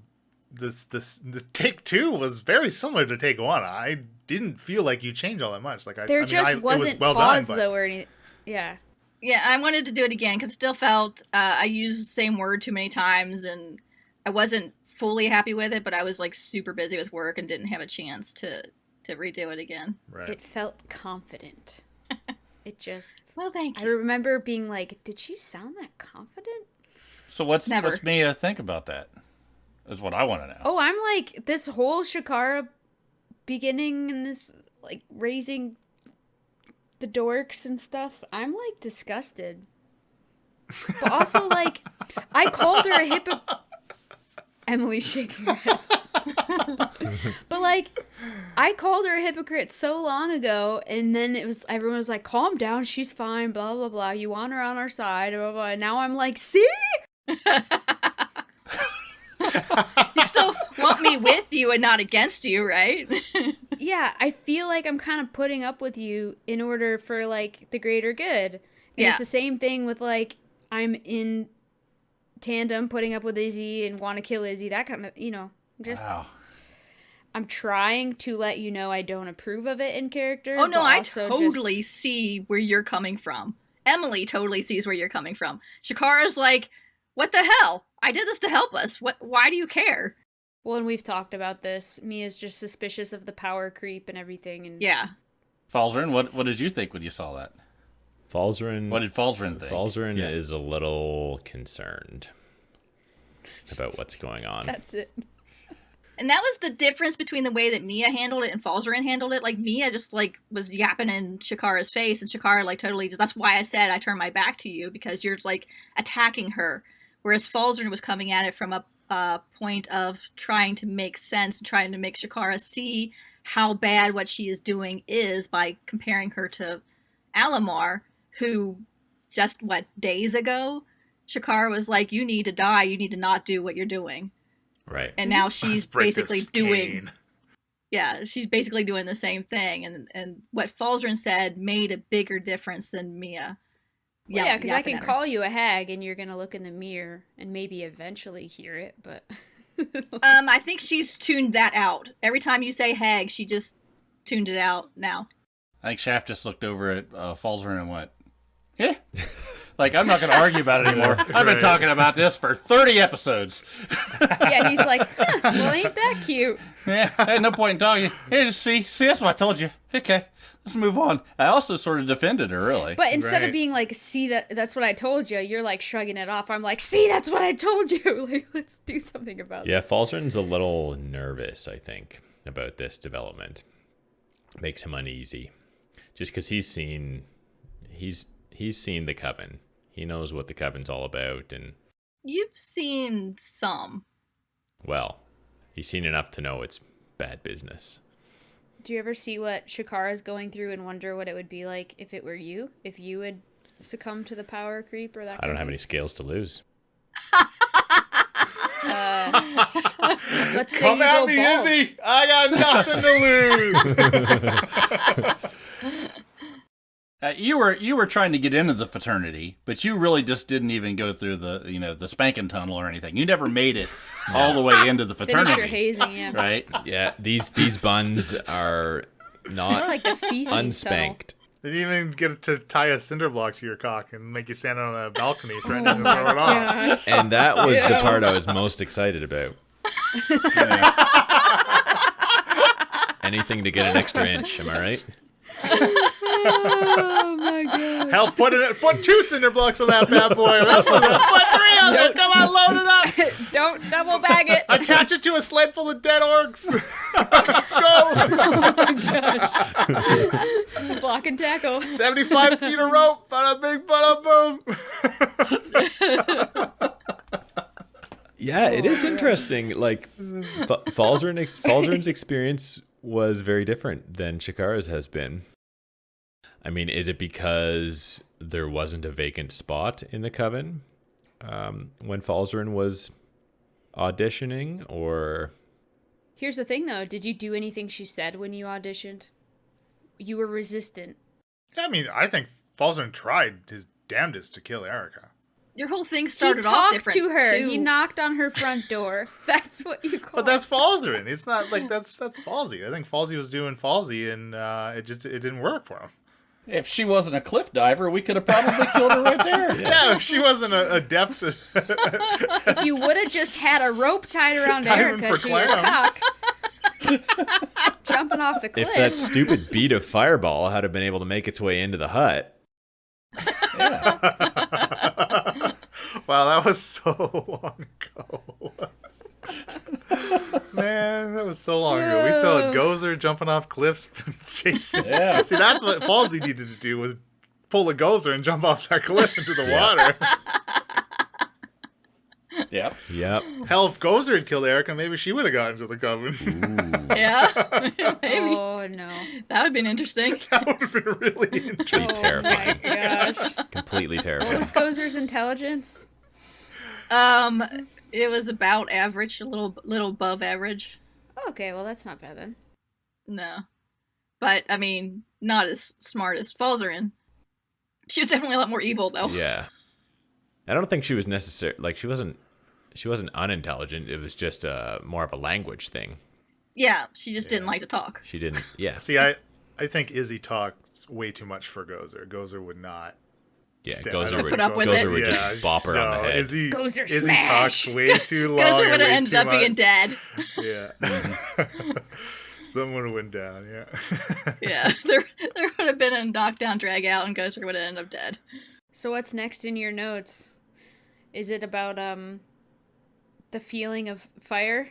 [SPEAKER 4] take 2 was very similar to take 1. I didn't feel like you changed all that much. Like
[SPEAKER 5] There
[SPEAKER 4] it
[SPEAKER 5] wasn't
[SPEAKER 4] was well
[SPEAKER 5] pause,
[SPEAKER 4] done,
[SPEAKER 5] though, or anything. Yeah.
[SPEAKER 2] Yeah, I wanted to do it again because it still felt I used the same word too many times and I wasn't fully happy with it, but I was like super busy with work and didn't have a chance to redo it again.
[SPEAKER 4] Right.
[SPEAKER 5] It felt confident. It just...
[SPEAKER 2] Well, thank
[SPEAKER 5] I
[SPEAKER 2] you.
[SPEAKER 5] remember being like, did she sound that confident?
[SPEAKER 1] So what's
[SPEAKER 2] Never.
[SPEAKER 1] Mia think about that? Is what I want to know.
[SPEAKER 5] Oh, I'm like, this whole Shakara beginning and this, like, raising the dorks and stuff, I'm, like, disgusted. But also, like, I called her a hypocrite. Emily's shaking her head. But, like, I called her a hypocrite so long ago, and then everyone was like, calm down, she's fine, blah, blah, blah, you want her on our side, blah, blah, blah. And now I'm like, see?
[SPEAKER 2] You still want me with you and not against you, right?
[SPEAKER 5] Yeah, I feel like I'm kind of putting up with you in order for, like, the greater good. And
[SPEAKER 2] Yeah.
[SPEAKER 5] it's the same thing with, like, I'm in tandem putting up with Izzy and want to kill Izzy, that kind of, I'm just...
[SPEAKER 1] Wow.
[SPEAKER 5] I'm trying to let you know I don't approve of it in character.
[SPEAKER 2] Oh, no,
[SPEAKER 5] but
[SPEAKER 2] I
[SPEAKER 5] also
[SPEAKER 2] totally see where you're coming from. Emily totally sees where you're coming from. Shakara's like, what the hell? I did this to help us. Why do you care?
[SPEAKER 5] Well, and we've talked about this. Mia's just suspicious of the power creep and everything. And
[SPEAKER 2] Yeah.
[SPEAKER 1] Falzarin, what did you think when you saw that?
[SPEAKER 3] Falzarin.
[SPEAKER 1] What did Falzarin think?
[SPEAKER 3] Falzarin is a little concerned about what's going on.
[SPEAKER 5] That's it.
[SPEAKER 2] And that was the difference between the way that Mia handled it and Falzarin handled it. Like, Mia just, like, was yapping in Shakara's face, and Shakara, like, totally just... That's why I said I turned my back to you, because you're, like, attacking her. Whereas Falzarin was coming at it from a point of trying to make sense, trying to make Shakara see how bad what she is doing is by comparing her to Alamar, who just, days ago, Shakara was like, you need to die, you need to not do what you're doing.
[SPEAKER 3] Right.
[SPEAKER 2] And now she's
[SPEAKER 4] Let's break
[SPEAKER 2] basically
[SPEAKER 4] this
[SPEAKER 2] doing...
[SPEAKER 4] cane.
[SPEAKER 2] Yeah, she's basically doing the same thing. And what Falzarin said made a bigger difference than Mia.
[SPEAKER 5] Well, yeah, because I
[SPEAKER 2] yapping
[SPEAKER 5] can
[SPEAKER 2] at her.
[SPEAKER 5] call you a hag and you're going to look in the mirror and maybe eventually hear it, but...
[SPEAKER 2] I think she's tuned that out. Every time you say hag, she just tuned it out now.
[SPEAKER 1] I think Shaft just looked over at Falzarin and went, yeah. Like, I'm not going to argue about it anymore. I've been talking about this for 30 episodes.
[SPEAKER 5] Yeah, he's like, well, ain't that cute?
[SPEAKER 1] Yeah, I had no point in talking. Here, just see, that's what I told you. Okay, let's move on. I also sort of defended her, really.
[SPEAKER 5] But instead of
[SPEAKER 4] Right.
[SPEAKER 5] being like, see, that's what I told you, you're like shrugging it off. I'm like, see, that's what I told you. Like, let's do something about it.
[SPEAKER 3] Yeah, Falzarin's a little nervous, I think, about this development. Makes him uneasy. Just because he's seen the Coven. He knows what the Coven's all about, and
[SPEAKER 2] You've seen some.
[SPEAKER 3] well, he's seen enough to know it's bad business.
[SPEAKER 5] Do you ever see what Shakara's going through and wonder what it would be like if it were you? If you would succumb to the power creep or that kind
[SPEAKER 3] I don't
[SPEAKER 5] of
[SPEAKER 3] have
[SPEAKER 5] thing?
[SPEAKER 3] any scales to lose.
[SPEAKER 5] Let's say
[SPEAKER 4] Come
[SPEAKER 5] you
[SPEAKER 4] at
[SPEAKER 5] go
[SPEAKER 4] me,
[SPEAKER 5] bald.
[SPEAKER 4] Izzy! I got nothing to lose!
[SPEAKER 1] You were trying to get into the fraternity, but you really just didn't even go through the spanking tunnel or anything. You never made it all the way into the fraternity.
[SPEAKER 5] Finish your hazing, yeah.
[SPEAKER 1] Right?
[SPEAKER 3] Yeah, these buns are not
[SPEAKER 5] More like the feces
[SPEAKER 3] unspanked.
[SPEAKER 4] They didn't even get to tie a cinder block to your cock and make you stand on a balcony threatening to throw it off.
[SPEAKER 3] And that was the part I was most excited about. Anything to get an extra inch, am I right?
[SPEAKER 5] Oh my god.
[SPEAKER 4] Hell, put 2 cinder blocks on that bad boy. Put 3 on there. Come on, load it up.
[SPEAKER 5] Don't double bag it.
[SPEAKER 4] Attach it to a sled full of dead orcs. Let's go.
[SPEAKER 5] Block and tackle.
[SPEAKER 4] 75 feet of rope. Bada bing, bada boom.
[SPEAKER 3] Yeah, it is interesting. Like, Falzarin's experience was very different than Shikara's has been. I mean, is it because there wasn't a vacant spot in the Coven when Falzarin was auditioning, or...
[SPEAKER 5] Here's the thing, though. Did you do anything she said when you auditioned? You were resistant.
[SPEAKER 4] I mean, I think Falzarin tried his damnedest to kill Erica.
[SPEAKER 2] Your whole thing
[SPEAKER 5] He
[SPEAKER 2] started off
[SPEAKER 5] talked
[SPEAKER 2] different
[SPEAKER 5] to her.
[SPEAKER 2] too.
[SPEAKER 5] He knocked on her front door. That's what you call
[SPEAKER 4] But that's Falzarin. It's not like that's Falsey. I think Falsey was doing Falsey, and it didn't work for him.
[SPEAKER 1] If she wasn't a cliff diver, we could have probably killed her right there.
[SPEAKER 4] Yeah, if she wasn't adept.
[SPEAKER 5] If you would have just had a rope tied around
[SPEAKER 4] Diving
[SPEAKER 5] Erica
[SPEAKER 4] for
[SPEAKER 5] to your
[SPEAKER 4] clams.
[SPEAKER 5] cock, jumping off the cliff.
[SPEAKER 3] If that stupid bead of fireball had been able to make its way into the hut...
[SPEAKER 4] Wow, that was so long ago. Man, that was so long ago. We saw Gozer jumping off cliffs and chasing.
[SPEAKER 1] Yeah.
[SPEAKER 4] See, that's what Falsey needed to do, was pull a Gozer and jump off that cliff into the water.
[SPEAKER 1] Yep.
[SPEAKER 4] Hell, if Gozer had killed Erica, maybe she would have gotten into the Coven.
[SPEAKER 2] Yeah. Maybe.
[SPEAKER 5] Oh, no.
[SPEAKER 2] That would have been interesting.
[SPEAKER 4] That would have been really interesting.
[SPEAKER 3] Pretty terrifying.
[SPEAKER 5] Oh, my gosh.
[SPEAKER 3] Completely
[SPEAKER 5] What
[SPEAKER 3] terrifying.
[SPEAKER 5] was Gozer's intelligence?
[SPEAKER 2] It was about average, a little above average.
[SPEAKER 5] Okay, well, that's not bad then.
[SPEAKER 2] No. But, I mean, not as smart as Falzarin. She was definitely a lot more evil, though.
[SPEAKER 3] Yeah. I don't think she was necessary. Like, she wasn't unintelligent. It was just more of a language thing.
[SPEAKER 2] Yeah, she just didn't like to talk.
[SPEAKER 3] She didn't. Yeah.
[SPEAKER 4] See, I think Izzy talks way too much for Gozer. Gozer would not.
[SPEAKER 3] Yeah.
[SPEAKER 4] stand-
[SPEAKER 3] Gozer would,
[SPEAKER 2] put up with
[SPEAKER 3] Gozer
[SPEAKER 2] it.
[SPEAKER 3] would just bop her on the head.
[SPEAKER 4] Izzy,
[SPEAKER 5] Gozer
[SPEAKER 4] Izzy
[SPEAKER 5] smash.
[SPEAKER 4] talks way too long.
[SPEAKER 2] Gozer
[SPEAKER 4] and
[SPEAKER 2] would have
[SPEAKER 4] way
[SPEAKER 2] ended
[SPEAKER 4] too
[SPEAKER 2] up being
[SPEAKER 4] much.
[SPEAKER 2] dead.
[SPEAKER 4] Yeah. Someone went down, yeah.
[SPEAKER 2] Yeah, there would have been a knockdown, drag out, and Gozer would have ended up dead.
[SPEAKER 5] So what's next in your notes? Is it about, the feeling of fire?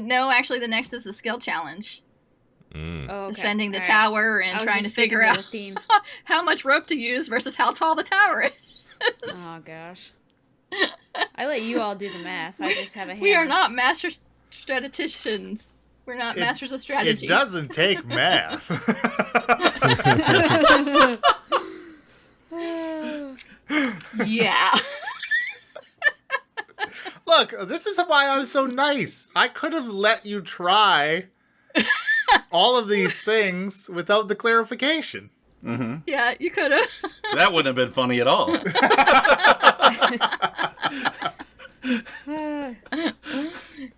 [SPEAKER 2] No, actually, the next is the skill challenge.
[SPEAKER 3] Mm.
[SPEAKER 5] Oh, okay.
[SPEAKER 2] Defending the
[SPEAKER 5] All right.
[SPEAKER 2] tower
[SPEAKER 5] I
[SPEAKER 2] and
[SPEAKER 5] was
[SPEAKER 2] trying to
[SPEAKER 5] just
[SPEAKER 2] figure
[SPEAKER 5] sticking
[SPEAKER 2] out
[SPEAKER 5] to the theme.
[SPEAKER 2] how much rope to use versus how tall the tower is.
[SPEAKER 5] Oh, gosh. I let you all do the math. I just have a hammer.
[SPEAKER 2] We are not master strategicians. We're not masters of strategy.
[SPEAKER 4] It doesn't take math.
[SPEAKER 2] Yeah.
[SPEAKER 4] Look, this is why I was so nice. I could have let you try all of these things without the clarification.
[SPEAKER 1] Mm-hmm.
[SPEAKER 2] Yeah, you could have.
[SPEAKER 1] That wouldn't have been funny at all.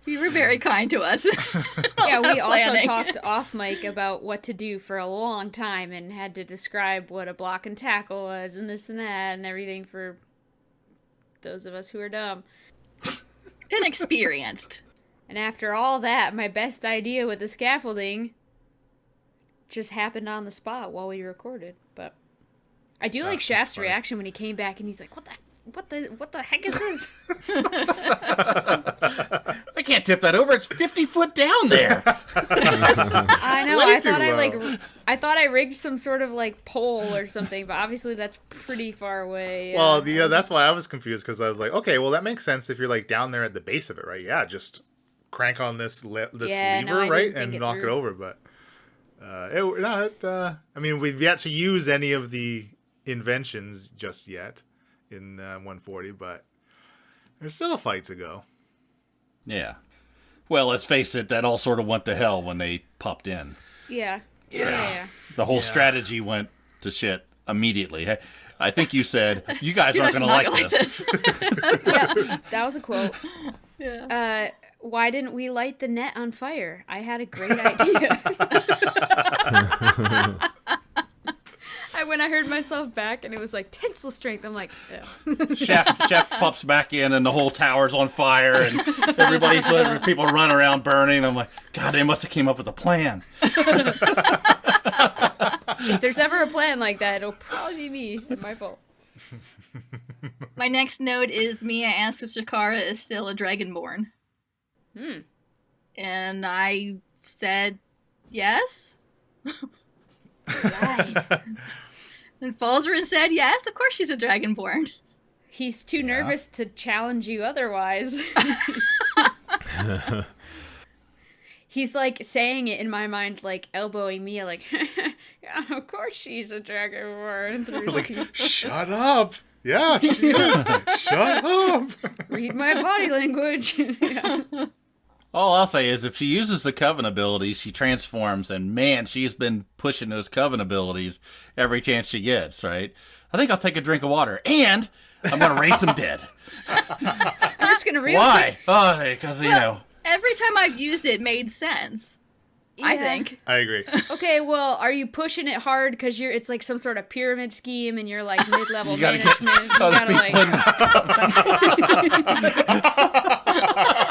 [SPEAKER 2] You were very kind to us.
[SPEAKER 5] Yeah, we also
[SPEAKER 2] Planning.
[SPEAKER 5] talked off mic about what to do for a long time and had to describe what a block and tackle was and this and that and everything for those of us who are dumb.
[SPEAKER 2] Inexperienced.
[SPEAKER 5] And after all that, my best idea with the scaffolding just happened on the spot while we recorded. But I do like Shaft's
[SPEAKER 4] funny.
[SPEAKER 5] reaction when he came back and he's like, what the heck is this?
[SPEAKER 1] I can't tip that over. It's 50 foot down there.
[SPEAKER 5] I know.
[SPEAKER 4] way
[SPEAKER 5] I thought
[SPEAKER 4] too
[SPEAKER 5] I thought I rigged some sort of like pole or something, but obviously that's pretty far away.
[SPEAKER 4] Well, yeah, that's why I was confused, because I was like, okay, well, that makes sense if you're like down there at the base of it, right? Yeah, just crank on this
[SPEAKER 5] Yeah, no,
[SPEAKER 4] lever,
[SPEAKER 5] I
[SPEAKER 4] right,
[SPEAKER 5] didn't think
[SPEAKER 4] and
[SPEAKER 5] it
[SPEAKER 4] knock it
[SPEAKER 5] through.
[SPEAKER 4] over. But I mean, we've yet to use any of the inventions just yet in 140, but there's still a fight to go.
[SPEAKER 1] Yeah. Well, let's face it, that all sort of went to hell when they popped in.
[SPEAKER 5] Yeah.
[SPEAKER 1] The whole strategy went to shit immediately. I think you said, you guys aren't going to like this.
[SPEAKER 5] Yeah, that was a quote.
[SPEAKER 2] Yeah.
[SPEAKER 5] Why didn't we light the net on fire? I had a great idea. When I heard myself back and it was like tensile strength, I'm like, yeah.
[SPEAKER 1] Shaft pops back in and the whole tower's on fire and people run around burning. I'm like, God, they must have came up with a plan.
[SPEAKER 5] If there's ever a plan like that, it'll probably be me. It's my fault.
[SPEAKER 2] My next note is Mia asks if Shakara is still a Dragonborn. And I said yes.
[SPEAKER 5] Right.
[SPEAKER 2] And Falzarin said yes, of course she's a Dragonborn.
[SPEAKER 5] He's too nervous to challenge you otherwise. He's like saying it in my mind, like elbowing Mia, like, yeah, of course she's a Dragonborn.
[SPEAKER 4] Like, shut up. Yeah, she is. Shut up.
[SPEAKER 5] Read my body language. Yeah.
[SPEAKER 1] All I'll say is if she uses the Coven abilities, she transforms, and man, she's been pushing those Coven abilities every chance she gets, right? I think I'll take a drink of water, and I'm going to raise some dead.
[SPEAKER 5] I'm just going to real
[SPEAKER 1] Why? Oh, because, you know.
[SPEAKER 2] Every time I've used it made sense. I think.
[SPEAKER 4] I agree.
[SPEAKER 5] Okay, well, are you pushing it hard because it's like some sort of pyramid scheme and you're like mid-level
[SPEAKER 1] You gotta
[SPEAKER 5] management?
[SPEAKER 1] get other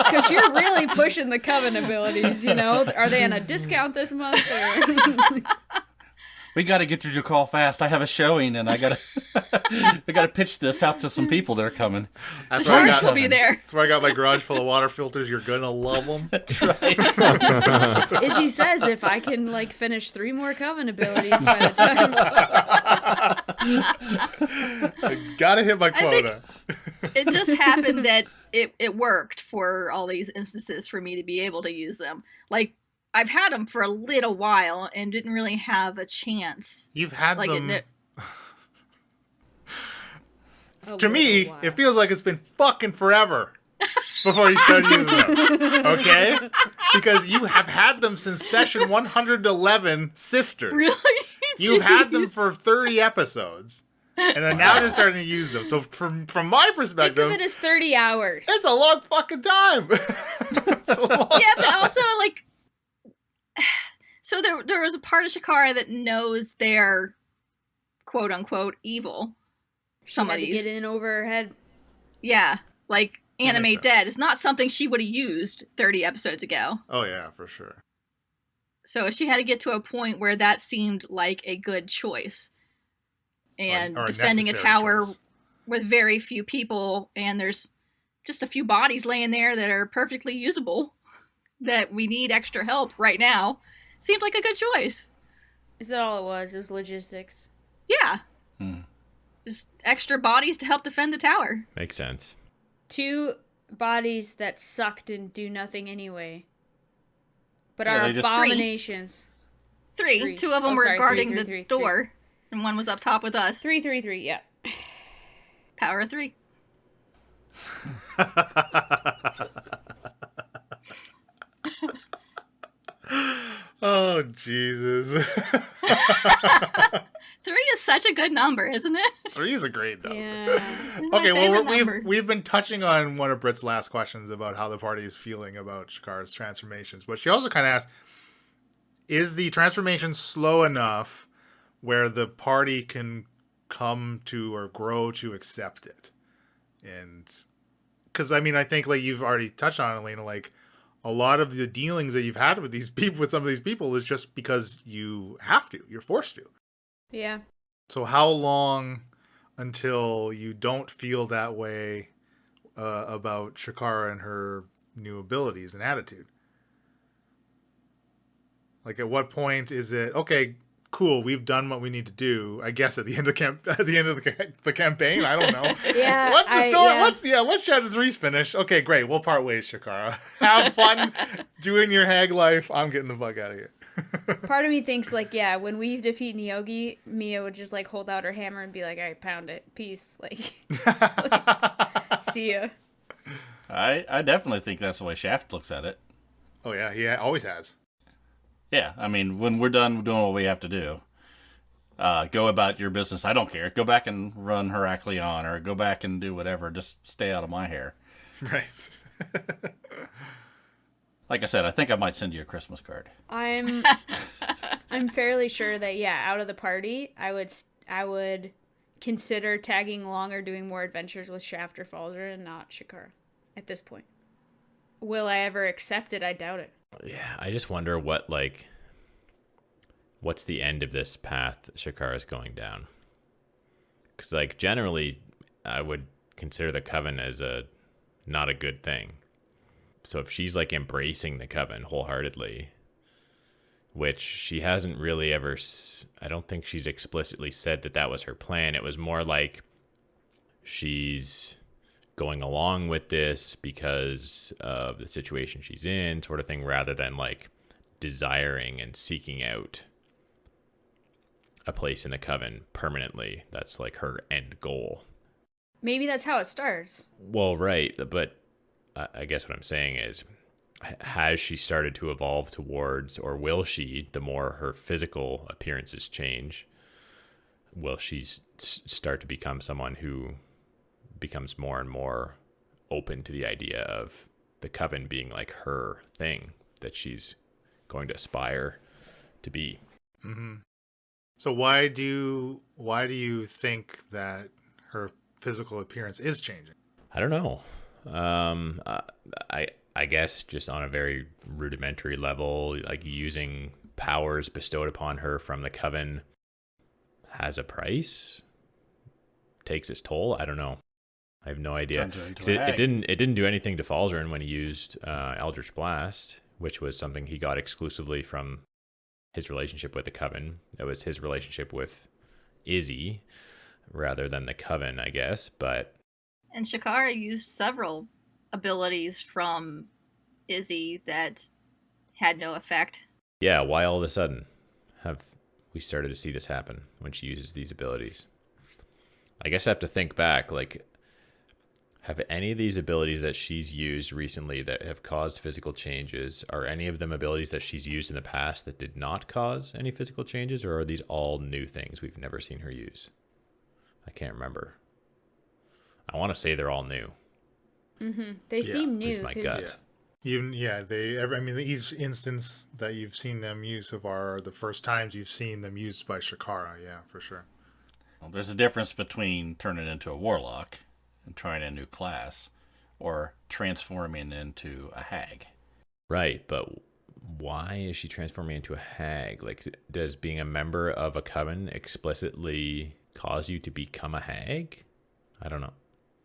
[SPEAKER 5] Because you're really pushing the Coven abilities, you know? Are they on a discount this month? Or...
[SPEAKER 1] We got to get your call fast. I have a showing, and I got to pitch this out to some people that are coming.
[SPEAKER 2] The charge will be there.
[SPEAKER 4] That's why I got my garage full of water filters. You're going to love them.
[SPEAKER 1] That's right.
[SPEAKER 5] As he says, if I can, like, finish 3 more Coven abilities by the time...
[SPEAKER 4] I got to hit my quota.
[SPEAKER 2] It just happened that it worked for all these instances for me to be able to use them. Like, I've had them for a little while and didn't really have a chance.
[SPEAKER 4] You've had
[SPEAKER 2] like
[SPEAKER 4] them... To me, it feels like it's been fucking forever before you started using them. Okay? Because you have had them since session 111, Sisters.
[SPEAKER 2] Really?
[SPEAKER 4] You've had them for 30 episodes. And I'm now just starting to use them. So from my perspective...
[SPEAKER 5] Think of it as 30 hours.
[SPEAKER 4] It's a long fucking time. It's a long
[SPEAKER 2] Yeah, but
[SPEAKER 4] time.
[SPEAKER 2] also, like... So there was a part of Shakara that knows they're quote-unquote evil. Some of
[SPEAKER 5] had to
[SPEAKER 2] these.
[SPEAKER 5] get in over her head.
[SPEAKER 2] Yeah, like animate
[SPEAKER 4] sense.
[SPEAKER 2] dead. It's not something she would have used 30 episodes ago.
[SPEAKER 4] Oh, yeah, for sure.
[SPEAKER 2] So she had to get to a point where that seemed like a good choice. And
[SPEAKER 4] Or a
[SPEAKER 2] defending a
[SPEAKER 4] necessary
[SPEAKER 2] tower
[SPEAKER 4] choice.
[SPEAKER 2] with very few people, and there's just a few bodies laying there that are perfectly usable, that we need extra help right now, seemed like a good choice.
[SPEAKER 5] Is that all it was? It was logistics.
[SPEAKER 2] Yeah. Just extra bodies to help defend the tower.
[SPEAKER 3] Makes sense.
[SPEAKER 5] 2 bodies that sucked and do nothing anyway. But
[SPEAKER 1] Yeah,
[SPEAKER 5] are
[SPEAKER 1] they just-
[SPEAKER 5] abominations.
[SPEAKER 2] 3.
[SPEAKER 5] 3.
[SPEAKER 2] 2 of them
[SPEAKER 5] Oh,
[SPEAKER 2] were
[SPEAKER 5] sorry,
[SPEAKER 2] guarding
[SPEAKER 5] 3,
[SPEAKER 2] the
[SPEAKER 5] 3, 3.
[SPEAKER 2] door, and one was up top with us.
[SPEAKER 5] 3, yeah.
[SPEAKER 2] Power of 3.
[SPEAKER 4] Oh, Jesus.
[SPEAKER 2] 3 is such a good number, isn't it?
[SPEAKER 4] 3 is a great number.
[SPEAKER 5] Yeah.
[SPEAKER 4] Okay, well,
[SPEAKER 2] favorite number.
[SPEAKER 4] we've been touching on one of Britt's last questions about how the party is feeling about Shakara's transformations, but she also kind of asked, is the transformation slow enough where the party can come to or grow to accept it? And because, I mean, I think like you've already touched on it, Elena, like a lot of the dealings that you've had with these people, with some of these people, is just because you have to, you're forced to.
[SPEAKER 5] Yeah.
[SPEAKER 4] So how long until you don't feel that way about Shakara and her new abilities and attitude? Like, at what point is it okay? Cool, we've done what we need to do. I guess at the end of the campaign. I don't know.
[SPEAKER 5] Yeah.
[SPEAKER 4] What's the story?
[SPEAKER 5] Yeah.
[SPEAKER 4] What's chapter 3's finish? Okay, great. We'll part ways, Shakara. Have fun doing your hag life. I'm getting the fuck out of here.
[SPEAKER 5] Part of me thinks, like, yeah, when we defeat Nyogi, Mia would just, like, hold out her hammer and be like, all right, pound it. Peace. Like see ya.
[SPEAKER 1] I definitely think that's the way Shaft looks at it.
[SPEAKER 4] Oh yeah, he always has.
[SPEAKER 1] Yeah, I mean, when we're done doing what we have to do, Go about your business. I don't care. Go back and run Heraklion, or go back and do whatever. Just stay out of my hair.
[SPEAKER 4] Right.
[SPEAKER 1] Like I said, I think I might send you a Christmas card.
[SPEAKER 5] I'm fairly sure that out of the party, I would consider tagging along or doing more adventures with Shaft or Falzer and not Shakara at this point. Will I ever accept it? I doubt it.
[SPEAKER 3] Yeah, I just wonder what's the end of this path that Shakara's going down? Because generally, I would consider the Coven as not a good thing. So if she's embracing the Coven wholeheartedly, which she hasn't really ever, I don't think she's explicitly said that was her plan. It was more like she's going along with this because of the situation she's in, sort of thing, rather than desiring and seeking out a place in the Coven permanently. That's her end goal.
[SPEAKER 5] Maybe that's how it starts.
[SPEAKER 3] Well, right, but I guess what I'm saying is, has she started to evolve towards, or will she, the more her physical appearances change, will she start to become someone who becomes more and more open to the idea of the Coven being her thing that she's going to aspire to be?
[SPEAKER 4] Mm-hmm. So why do you think that her physical appearance is changing?
[SPEAKER 3] I don't know. I guess just on a very rudimentary level, using powers bestowed upon her from the Coven has a price, takes its toll. I don't know. I have no idea. It didn't do anything to Falzarin when he used Eldritch Blast, which was something he got exclusively from his relationship with the Coven. It was his relationship with Izzy rather than the Coven, I guess.
[SPEAKER 2] And Shakara used several abilities from Izzy that had no effect.
[SPEAKER 3] Yeah, why all of a sudden have we started to see this happen when she uses these abilities? I guess I have to think back, have any of these abilities that she's used recently that have caused physical changes, are any of them abilities that she's used in the past that did not cause any physical changes, or are these all new things we've never seen her use? I can't remember. I want to say they're all new.
[SPEAKER 5] Mm-hmm. They seem new.
[SPEAKER 3] Is my gut.
[SPEAKER 4] Each instance that you've seen them use so far are the first times you've seen them used by Shakara. Yeah, for sure.
[SPEAKER 1] Well, there's a difference between turning into a warlock and trying a new class, or transforming into a hag.
[SPEAKER 3] Right, but why is she transforming into a hag? Does being a member of a Coven explicitly cause you to become a hag? I don't know.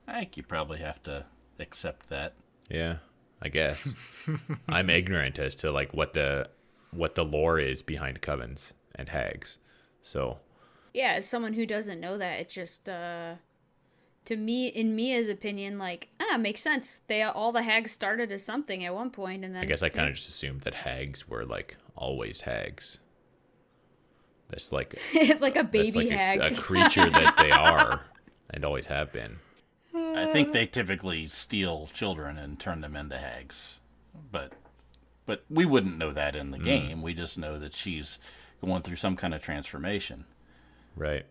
[SPEAKER 1] I think you probably have to accept that.
[SPEAKER 3] Yeah, I guess. I'm ignorant as to what the lore is behind Covens and hags. So
[SPEAKER 5] yeah, as someone who doesn't know that, it just to me, in Mia's opinion, makes sense. All the hags started as something at one point, and then
[SPEAKER 3] I guess I kind of just assumed that hags were always hags. That's
[SPEAKER 5] like a baby hag,
[SPEAKER 3] a creature that they are and always have been.
[SPEAKER 1] I think they typically steal children and turn them into hags, but we wouldn't know that in the game. We just know that she's going through some kind of transformation.
[SPEAKER 3] Right.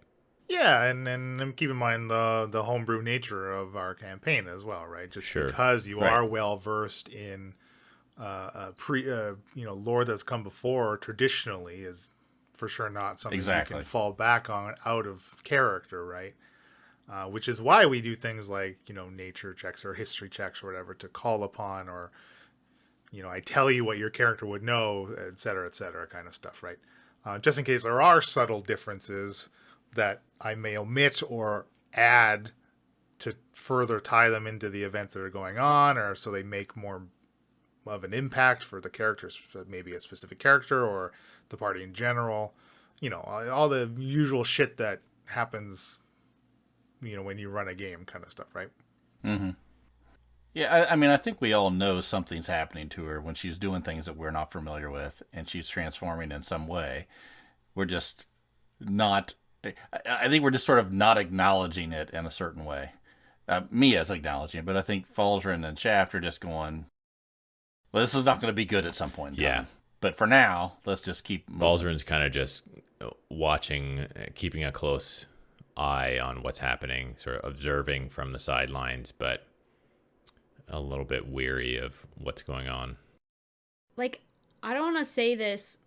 [SPEAKER 4] Yeah, and keep in mind the homebrew nature of our campaign as well, right? Just because you are well versed in lore that's come before traditionally is for sure not something you can fall back on out of character, right? Which is why we do things like nature checks or history checks or whatever to call upon, or I tell you what your character would know, et cetera, kind of stuff, right? Just in case there are subtle differences that I may omit or add to further tie them into the events that are going on, or so they make more of an impact for the characters, maybe a specific character or the party in general. All the usual shit that happens, when you run a game kind of stuff, right?
[SPEAKER 1] Mm-hmm. Yeah, I think we all know something's happening to her when she's doing things that we're not familiar with, and she's transforming in some way. We're just not... I think we're just sort of not acknowledging it in a certain way. Mia's acknowledging it, but I think Falzarin and Shaft are just going, well, this is not going to be good at some point in time. But for now, let's just keep moving.
[SPEAKER 3] Falzarin's kind of just watching, keeping a close eye on what's happening, sort of observing from the sidelines, but a little bit weary of what's going on.
[SPEAKER 5] Like, I don't want to say this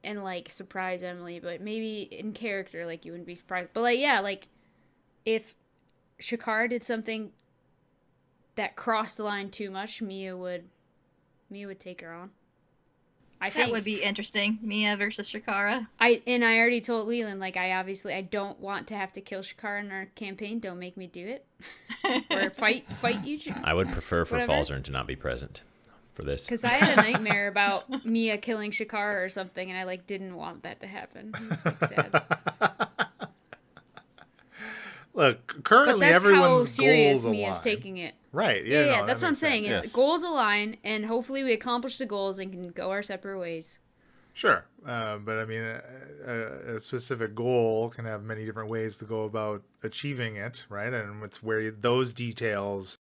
[SPEAKER 5] and, like, surprise Emily, but maybe in character, like, you wouldn't be surprised. But, like, yeah, like, if Shakara did something that crossed the line too much, Mia would take her on. I think
[SPEAKER 2] that would be interesting. Mia versus Shakara.
[SPEAKER 5] I already told Leland, like, I don't want to have to kill Shakara in our campaign. Don't make me do it. Or fight you.
[SPEAKER 3] I would prefer for Falzern to not be present for this.
[SPEAKER 5] Because I had a nightmare about Mia killing Shakara or something, and I, like, didn't want that to happen. It was, like, sad.
[SPEAKER 4] Look, currently everyone's goals align.
[SPEAKER 5] Mia's taking it.
[SPEAKER 4] Right.
[SPEAKER 5] Yeah, that's what I'm saying.
[SPEAKER 1] Yes.
[SPEAKER 5] Is goals align, and hopefully we accomplish the goals and can go our separate ways.
[SPEAKER 4] Sure. But I mean, a specific goal can have many different ways to go about achieving it, right? And it's where those details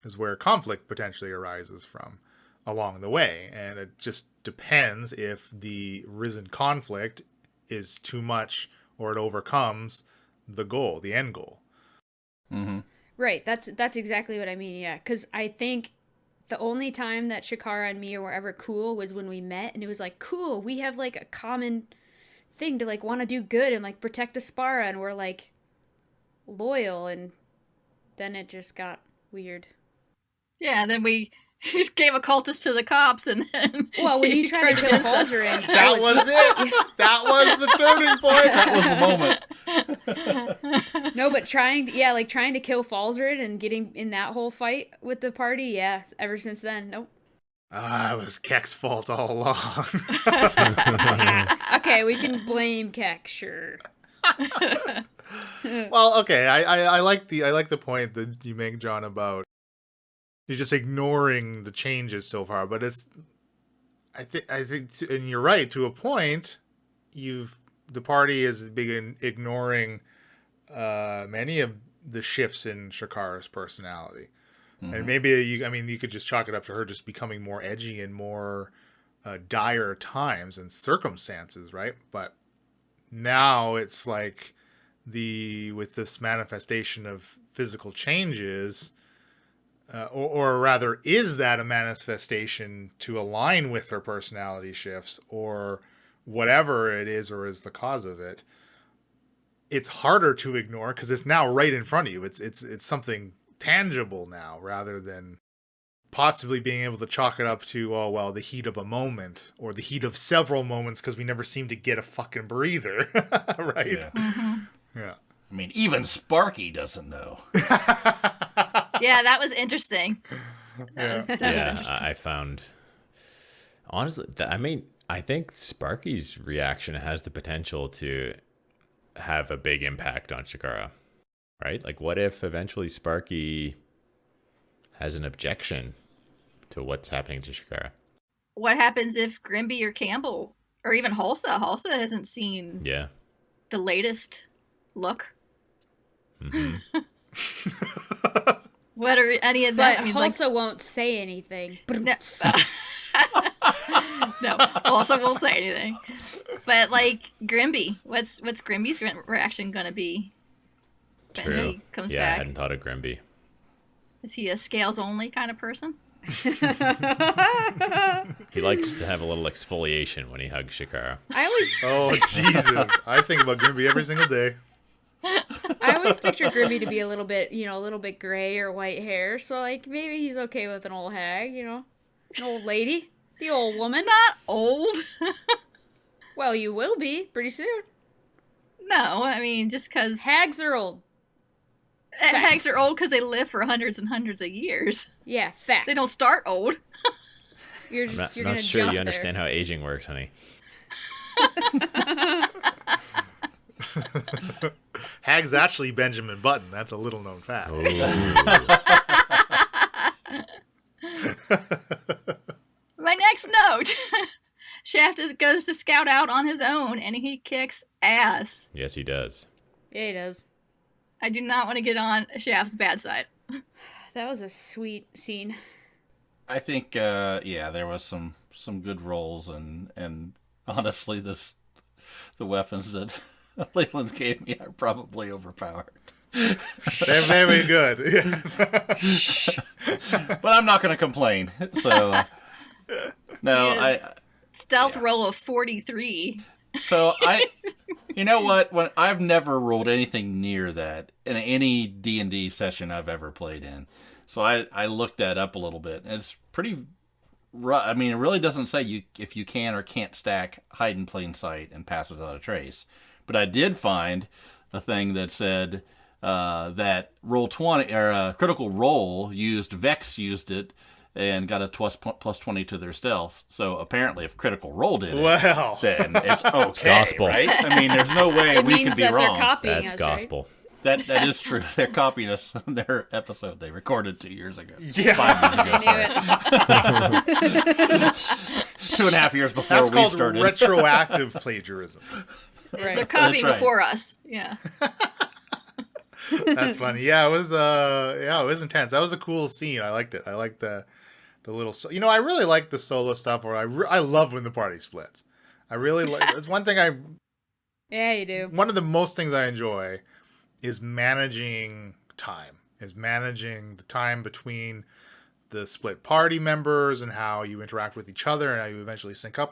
[SPEAKER 4] is where conflict potentially arises from along the way. And it just depends if the risen conflict is too much or it overcomes the goal, the end goal.
[SPEAKER 1] Mm-hmm.
[SPEAKER 5] Right, that's exactly what I mean, yeah. Because I think the only time that Shakara and Mia were ever cool was when we met, and it was like, cool, we have, like, a common thing to, like, want to do good and, like, protect Aspara, and we're, like, loyal, and then it just got weird.
[SPEAKER 2] Yeah, then we gave a cultist to the cops, and then...
[SPEAKER 5] Well, when you tried to kill Falzern...
[SPEAKER 4] That was it! That was the turning point!
[SPEAKER 1] That was the moment.
[SPEAKER 5] No, but trying to kill Falzern and getting in that whole fight with the party, yeah, ever since then, nope.
[SPEAKER 4] It was Kek's fault all along.
[SPEAKER 5] Okay, we can blame Kek, sure.
[SPEAKER 4] Well, okay, I like the point that you make, John, about you're just ignoring the changes so far, but I think, and you're right to a point. The party is big ignoring many of the shifts in Shakara's personality, and maybe you could just chalk it up to her just becoming more edgy in more dire times and circumstances, right? But now it's like with this manifestation of physical changes. Or rather, is that a manifestation to align with her personality shifts or whatever it is or is the cause of it? It's harder to ignore because it's now right in front of you. It's something tangible now rather than possibly being able to chalk it up to, oh, well, the heat of a moment or the heat of several moments because we never seem to get a fucking breather, right?
[SPEAKER 1] Yeah.
[SPEAKER 2] Mm-hmm.
[SPEAKER 4] Yeah.
[SPEAKER 1] I mean, even Sparky doesn't know.
[SPEAKER 2] Yeah, that was interesting. That was
[SPEAKER 3] I found, honestly, I think Sparky's reaction has the potential to have a big impact on Shakara, right? Like, what if eventually Sparky has an objection to what's happening to Shakara?
[SPEAKER 2] What happens if Grimby or Campbell, or even Hulsa hasn't seen the latest look?
[SPEAKER 3] Mm-hmm.
[SPEAKER 2] What are any of that?
[SPEAKER 5] But Hulsa won't say anything.
[SPEAKER 2] No, Hulsa won't say anything. But, like, Grimby, what's Grimby's reaction gonna be when he comes back?
[SPEAKER 3] I hadn't thought of Grimby.
[SPEAKER 2] Is he a scales only kind of person?
[SPEAKER 3] He likes to have a little exfoliation when he hugs Shakara.
[SPEAKER 4] Oh, Jesus. I think about Grimby every single day.
[SPEAKER 5] I always picture Grimby to be a little bit gray or white hair, so, like, maybe he's okay with an old hag, an old lady, the old woman.
[SPEAKER 2] Not old.
[SPEAKER 5] Well, you will be pretty soon.
[SPEAKER 2] No, I mean, just because...
[SPEAKER 5] Hags are old.
[SPEAKER 2] Hags are old because they live for hundreds and hundreds of years.
[SPEAKER 5] Yeah, fact.
[SPEAKER 2] They don't start old.
[SPEAKER 5] You're
[SPEAKER 3] not sure you understand how aging works, honey.
[SPEAKER 4] Hag's actually Benjamin Button. That's a little known fact.
[SPEAKER 2] My next note. Shaft goes to scout out on his own, and he kicks ass.
[SPEAKER 3] Yes, he does.
[SPEAKER 5] Yeah, he does.
[SPEAKER 2] I do not want to get on Shaft's bad side.
[SPEAKER 5] That was a sweet scene.
[SPEAKER 1] I think, there was some good rolls, and honestly, this the weapons that Leland gave me are probably overpowered.
[SPEAKER 4] They're very good. Yes.
[SPEAKER 1] But I'm not going to complain. So, no,
[SPEAKER 2] Yeah. Stealth roll of 43.
[SPEAKER 1] So you know what? When I've never rolled anything near that in any D&D session I've ever played in. So I looked that up a little bit. And it's pretty rough. I mean, it really doesn't say if you can or can't stack hide in plain sight and pass without a trace. But I did find a thing that said that roll 20 or critical role Vex used it and got a plus 20 to their stealth. So apparently, if Critical Role did it, then it's okay,
[SPEAKER 3] gospel.
[SPEAKER 1] right? I mean, there's no way we could be wrong.
[SPEAKER 5] They're copying
[SPEAKER 3] That's
[SPEAKER 5] us,
[SPEAKER 3] gospel.
[SPEAKER 5] Right?
[SPEAKER 1] That is true. They're copying us on their episode they recorded 2 years ago.
[SPEAKER 4] Yeah.
[SPEAKER 1] 5 years ago, sorry. 2.5 years before
[SPEAKER 4] That's
[SPEAKER 1] we
[SPEAKER 4] called
[SPEAKER 1] started.
[SPEAKER 4] retroactive plagiarism.
[SPEAKER 5] Right.
[SPEAKER 2] They're copying
[SPEAKER 1] right.
[SPEAKER 2] before us. Yeah.
[SPEAKER 4] That's funny. Yeah, it was intense. That was a cool scene. I liked it. I liked the little. I really like the solo stuff. Where I love when the party splits. I really like. It's one thing
[SPEAKER 5] Yeah, you do.
[SPEAKER 4] One of the most things I enjoy is managing time. Is managing the time between the split party members and how you interact with each other and how you eventually sync up